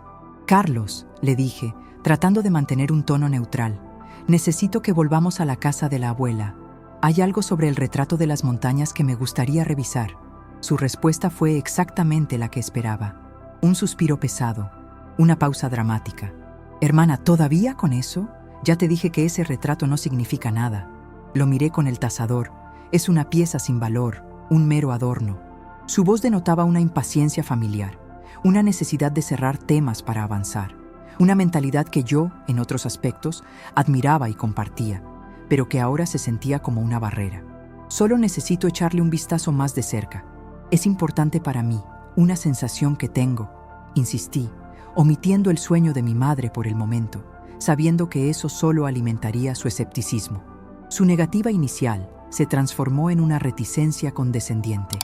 [SPEAKER 1] «Carlos», le dije, tratando de mantener un tono neutral, «necesito que volvamos a la casa de la abuela. Hay algo sobre el retrato de las montañas que me gustaría revisar». Su respuesta fue exactamente la que esperaba. Un suspiro pesado, una pausa dramática. «Hermana, ¿todavía con eso? Ya te dije que ese retrato no significa nada». Lo miré con el tasador. «Es una pieza sin valor, un mero adorno». Su voz denotaba una impaciencia familiar, una necesidad de cerrar temas para avanzar, una mentalidad que yo, en otros aspectos, admiraba y compartía, pero que ahora se sentía como una barrera. «Solo necesito echarle un vistazo más de cerca. Es importante para mí, una sensación que tengo», insistí, omitiendo el sueño de mi madre por el momento, sabiendo que eso solo alimentaría su escepticismo. Su negativa inicial se transformó en una reticencia condescendiente.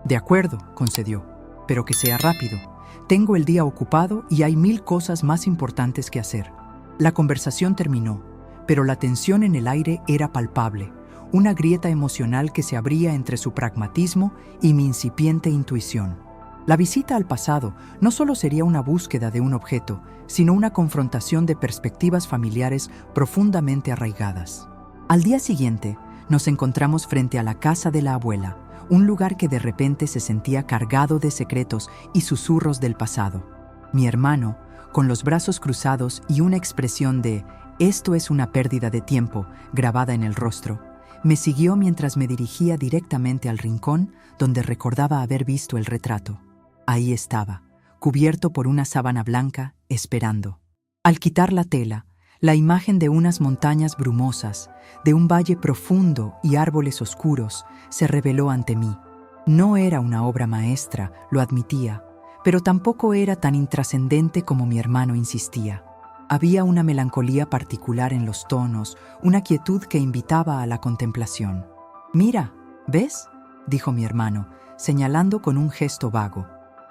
[SPEAKER 1] «De acuerdo», concedió, «pero que sea rápido. Tengo el día ocupado y hay 1000 cosas más importantes que hacer». La conversación terminó, pero la tensión en el aire era palpable, una grieta emocional que se abría entre su pragmatismo y mi incipiente intuición. La visita al pasado no solo sería una búsqueda de un objeto, sino una confrontación de perspectivas familiares profundamente arraigadas. Al día siguiente, nos encontramos frente a la casa de la abuela, un lugar que de repente se sentía cargado de secretos y susurros del pasado. Mi hermano, con los brazos cruzados y una expresión de «esto es una pérdida de tiempo» grabada en el rostro, me siguió mientras me dirigía directamente al rincón donde recordaba haber visto el retrato. Ahí estaba, cubierto por una sábana blanca, esperando. Al quitar la tela, la imagen de unas montañas brumosas, de un valle profundo y árboles oscuros, se reveló ante mí. No era una obra maestra, lo admitía, pero tampoco era tan intrascendente como mi hermano insistía. Había una melancolía particular en los tonos, una quietud que invitaba a la contemplación. «Mira, ¿ves?», dijo mi hermano, señalando con un gesto vago.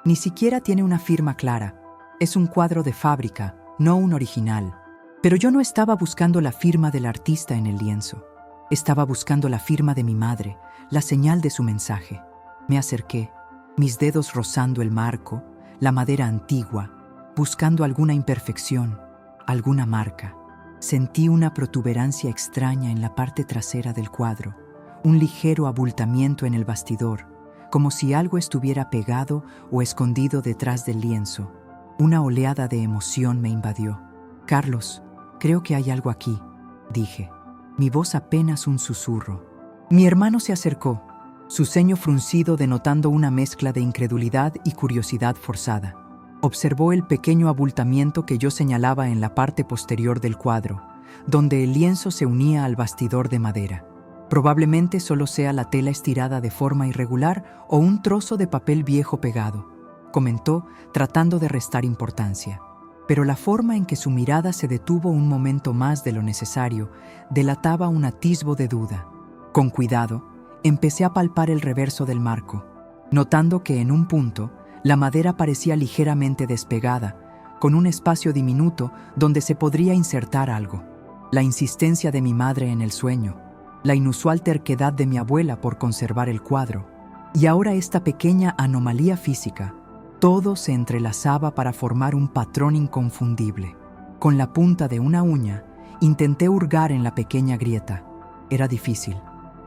[SPEAKER 1] «Ni siquiera tiene una firma clara. Es un cuadro de fábrica, no un original». Pero yo no estaba buscando la firma del artista en el lienzo. Estaba buscando la firma de mi madre, la señal de su mensaje. Me acerqué, mis dedos rozando el marco, la madera antigua, buscando alguna imperfección, alguna marca. Sentí una protuberancia extraña en la parte trasera del cuadro, un ligero abultamiento en el bastidor, como si algo estuviera pegado o escondido detrás del lienzo. Una oleada de emoción me invadió. «Carlos, creo que hay algo aquí», dije, mi voz apenas un susurro. Mi hermano se acercó, su ceño fruncido denotando una mezcla de incredulidad y curiosidad forzada. Observó el pequeño abultamiento que yo señalaba en la parte posterior del cuadro, donde el lienzo se unía al bastidor de madera. Probablemente solo sea la tela estirada de forma irregular o un trozo de papel viejo pegado, comentó, tratando de restar importancia. Pero la forma en que su mirada se detuvo un momento más de lo necesario delataba un atisbo de duda. Con cuidado, empecé a palpar el reverso del marco, notando que en un punto la madera parecía ligeramente despegada, con un espacio diminuto donde se podría insertar algo. La insistencia de mi madre en el sueño, la inusual terquedad de mi abuela por conservar el cuadro, y ahora esta pequeña anomalía física, todo se entrelazaba para formar un patrón inconfundible. Con la punta de una uña, intenté hurgar en la pequeña grieta. Era difícil.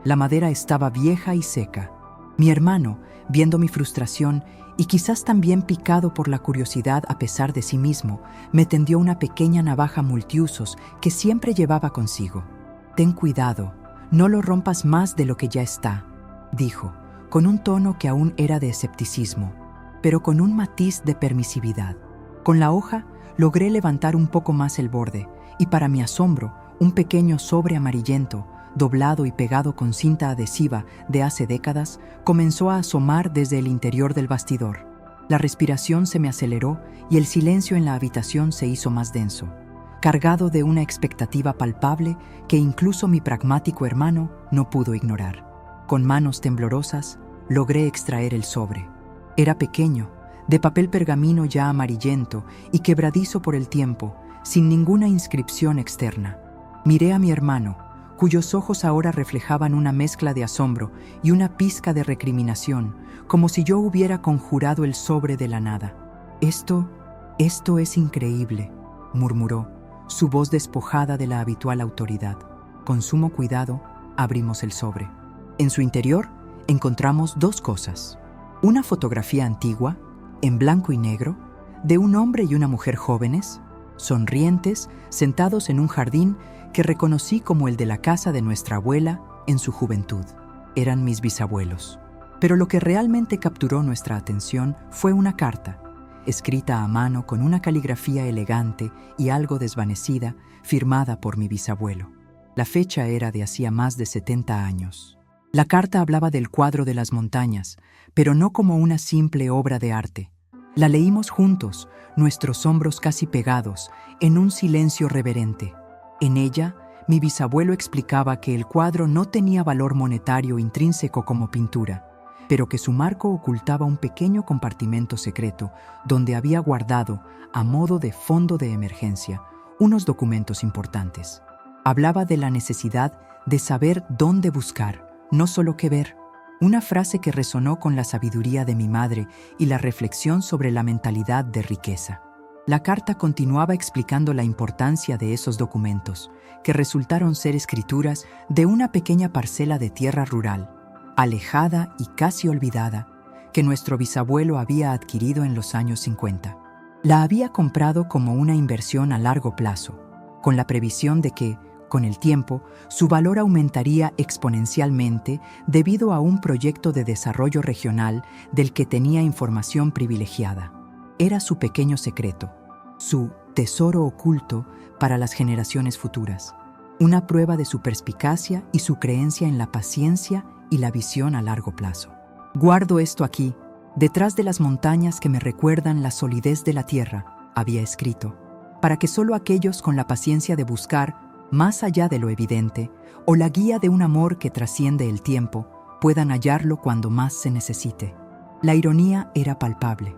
[SPEAKER 1] La madera estaba vieja y seca. Mi hermano, viendo mi frustración y quizás también picado por la curiosidad a pesar de sí mismo, me tendió una pequeña navaja multiusos que siempre llevaba consigo. «Ten cuidado, no lo rompas más de lo que ya está», dijo, con un tono que aún era de escepticismo, pero con un matiz de permisividad. Con la hoja logré levantar un poco más el borde y, para mi asombro, un pequeño sobre amarillento, doblado y pegado con cinta adhesiva de hace décadas, comenzó a asomar desde el interior del bastidor. La respiración se me aceleró y el silencio en la habitación se hizo más denso, cargado de una expectativa palpable que incluso mi pragmático hermano no pudo ignorar. Con manos temblorosas, logré extraer el sobre. Era pequeño, de papel pergamino ya amarillento y quebradizo por el tiempo, sin ninguna inscripción externa. Miré a mi hermano, cuyos ojos ahora reflejaban una mezcla de asombro y una pizca de recriminación, como si yo hubiera conjurado el sobre de la nada. Esto es increíble», murmuró, su voz despojada de la habitual autoridad. Con sumo cuidado, abrimos el sobre. En su interior encontramos dos cosas. Una fotografía antigua, en blanco y negro, de un hombre y una mujer jóvenes, sonrientes, sentados en un jardín que reconocí como el de la casa de nuestra abuela en su juventud. Eran mis bisabuelos. Pero lo que realmente capturó nuestra atención fue una carta, escrita a mano con una caligrafía elegante y algo desvanecida, firmada por mi bisabuelo. La fecha era de hacía más de 70 años. La carta hablaba del cuadro de las montañas, pero no como una simple obra de arte. La leímos juntos, nuestros hombros casi pegados, en un silencio reverente. En ella, mi bisabuelo explicaba que el cuadro no tenía valor monetario intrínseco como pintura, pero que su marco ocultaba un pequeño compartimento secreto donde había guardado, a modo de fondo de emergencia, unos documentos importantes. Hablaba de la necesidad de saber dónde buscar, no solo qué ver. Una frase que resonó con la sabiduría de mi madre y la reflexión sobre la mentalidad de riqueza. La carta continuaba explicando la importancia de esos documentos, que resultaron ser escrituras de una pequeña parcela de tierra rural, alejada y casi olvidada, que nuestro bisabuelo había adquirido en los años 50. La había comprado como una inversión a largo plazo, con la previsión de que, con el tiempo, su valor aumentaría exponencialmente debido a un proyecto de desarrollo regional del que tenía información privilegiada. Era su pequeño secreto, su tesoro oculto para las generaciones futuras, una prueba de su perspicacia y su creencia en la paciencia y la visión a largo plazo. «Guardo esto aquí, detrás de las montañas que me recuerdan la solidez de la tierra», había escrito, «para que solo aquellos con la paciencia de buscar más allá de lo evidente, o la guía de un amor que trasciende el tiempo, puedan hallarlo cuando más se necesite». La ironía era palpable.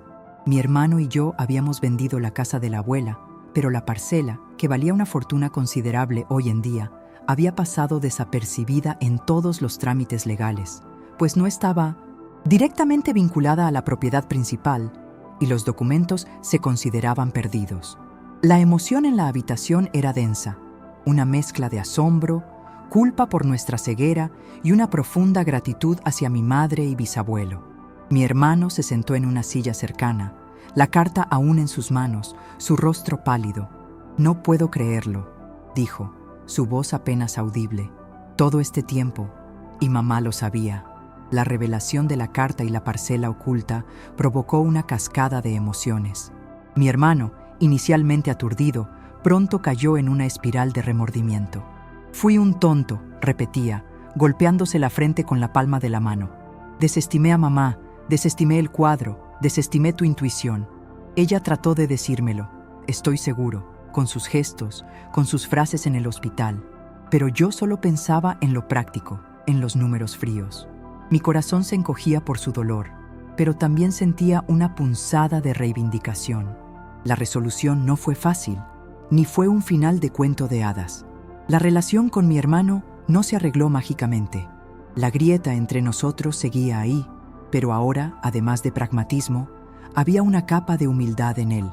[SPEAKER 1] Mi hermano y yo habíamos vendido la casa de la abuela, pero la parcela, que valía una fortuna considerable hoy en día, había pasado desapercibida en todos los trámites legales, pues no estaba directamente vinculada a la propiedad principal, y los documentos se consideraban perdidos. La emoción en la habitación era densa, una mezcla de asombro, culpa por nuestra ceguera y una profunda gratitud hacia mi madre y bisabuelo. Mi hermano se sentó en una silla cercana, la carta aún en sus manos, su rostro pálido. «No puedo creerlo», dijo, su voz apenas audible. «Todo este tiempo, y mamá lo sabía». La revelación de la carta y la parcela oculta provocó una cascada de emociones. Mi hermano, inicialmente aturdido, pronto cayó en una espiral de remordimiento. Fui un tonto, repetía, golpeándose la frente con la palma de la mano. Desestimé a mamá, desestimé el cuadro, desestimé tu intuición. Ella trató de decírmelo, estoy seguro, con sus gestos, con sus frases en el hospital, pero yo solo pensaba en lo práctico, en los números fríos. Mi corazón se encogía por su dolor, pero también sentía una punzada de reivindicación. La resolución no fue fácil, ni fue un final de cuento de hadas. La relación con mi hermano no se arregló mágicamente. La grieta entre nosotros seguía ahí, pero ahora, además de pragmatismo, había una capa de humildad en él,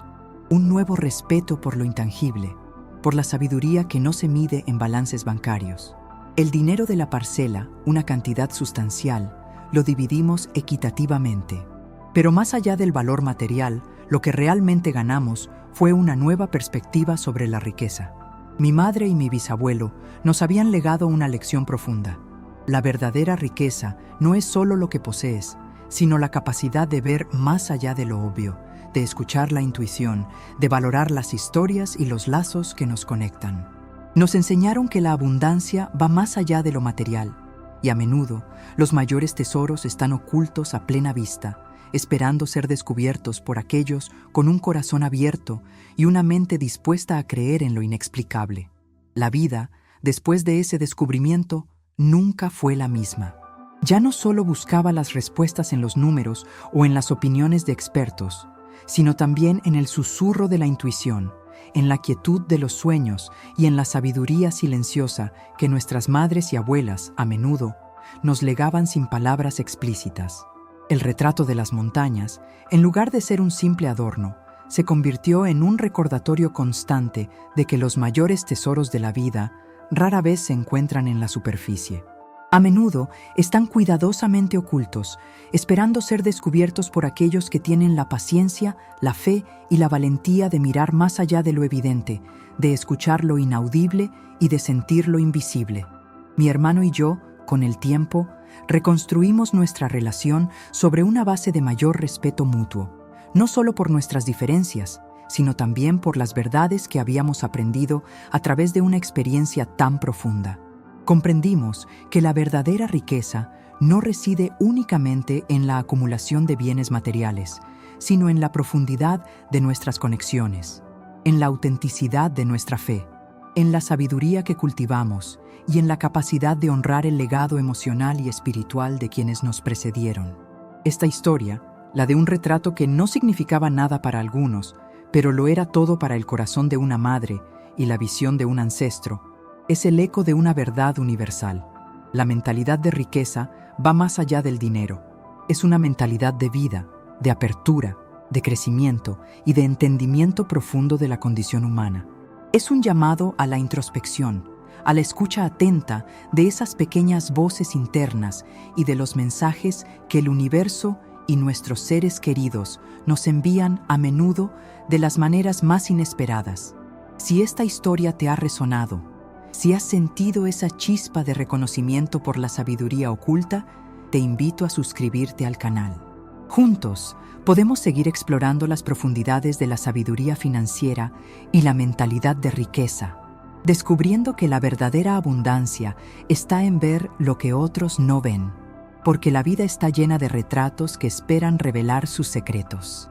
[SPEAKER 1] un nuevo respeto por lo intangible, por la sabiduría que no se mide en balances bancarios. El dinero de la parcela, una cantidad sustancial, lo dividimos equitativamente. Pero más allá del valor material, lo que realmente ganamos fue una nueva perspectiva sobre la riqueza. Mi madre y mi bisabuelo nos habían legado una lección profunda. La verdadera riqueza no es solo lo que posees, sino la capacidad de ver más allá de lo obvio, de escuchar la intuición, de valorar las historias y los lazos que nos conectan. Nos enseñaron que la abundancia va más allá de lo material, y a menudo los mayores tesoros están ocultos a plena vista, esperando ser descubiertos por aquellos con un corazón abierto y una mente dispuesta a creer en lo inexplicable. La vida, después de ese descubrimiento, nunca fue la misma. Ya no solo buscaba las respuestas en los números o en las opiniones de expertos, sino también en el susurro de la intuición, en la quietud de los sueños y en la sabiduría silenciosa que nuestras madres y abuelas, a menudo, nos legaban sin palabras explícitas. El retrato de las montañas, en lugar de ser un simple adorno, se convirtió en un recordatorio constante de que los mayores tesoros de la vida rara vez se encuentran en la superficie. A menudo están cuidadosamente ocultos, esperando ser descubiertos por aquellos que tienen la paciencia, la fe y la valentía de mirar más allá de lo evidente, de escuchar lo inaudible y de sentir lo invisible. Mi hermano y yo, con el tiempo, reconstruimos nuestra relación sobre una base de mayor respeto mutuo, no solo por nuestras diferencias, sino también por las verdades que habíamos aprendido a través de una experiencia tan profunda. Comprendimos que la verdadera riqueza no reside únicamente en la acumulación de bienes materiales, sino en la profundidad de nuestras conexiones, en la autenticidad de nuestra fe, en la sabiduría que cultivamos y en la capacidad de honrar el legado emocional y espiritual de quienes nos precedieron. Esta historia, la de un retrato que no significaba nada para algunos, pero lo era todo para el corazón de una madre y la visión de un ancestro, es el eco de una verdad universal. La mentalidad de riqueza va más allá del dinero. Es una mentalidad de vida, de apertura, de crecimiento y de entendimiento profundo de la condición humana. Es un llamado a la introspección, a la escucha atenta de esas pequeñas voces internas y de los mensajes que el universo y nuestros seres queridos nos envían a menudo de las maneras más inesperadas. Si esta historia te ha resonado, si has sentido esa chispa de reconocimiento por la sabiduría oculta, te invito a suscribirte al canal. Juntos, podemos seguir explorando las profundidades de la sabiduría financiera y la mentalidad de riqueza, descubriendo que la verdadera abundancia está en ver lo que otros no ven, porque la vida está llena de retratos que esperan revelar sus secretos.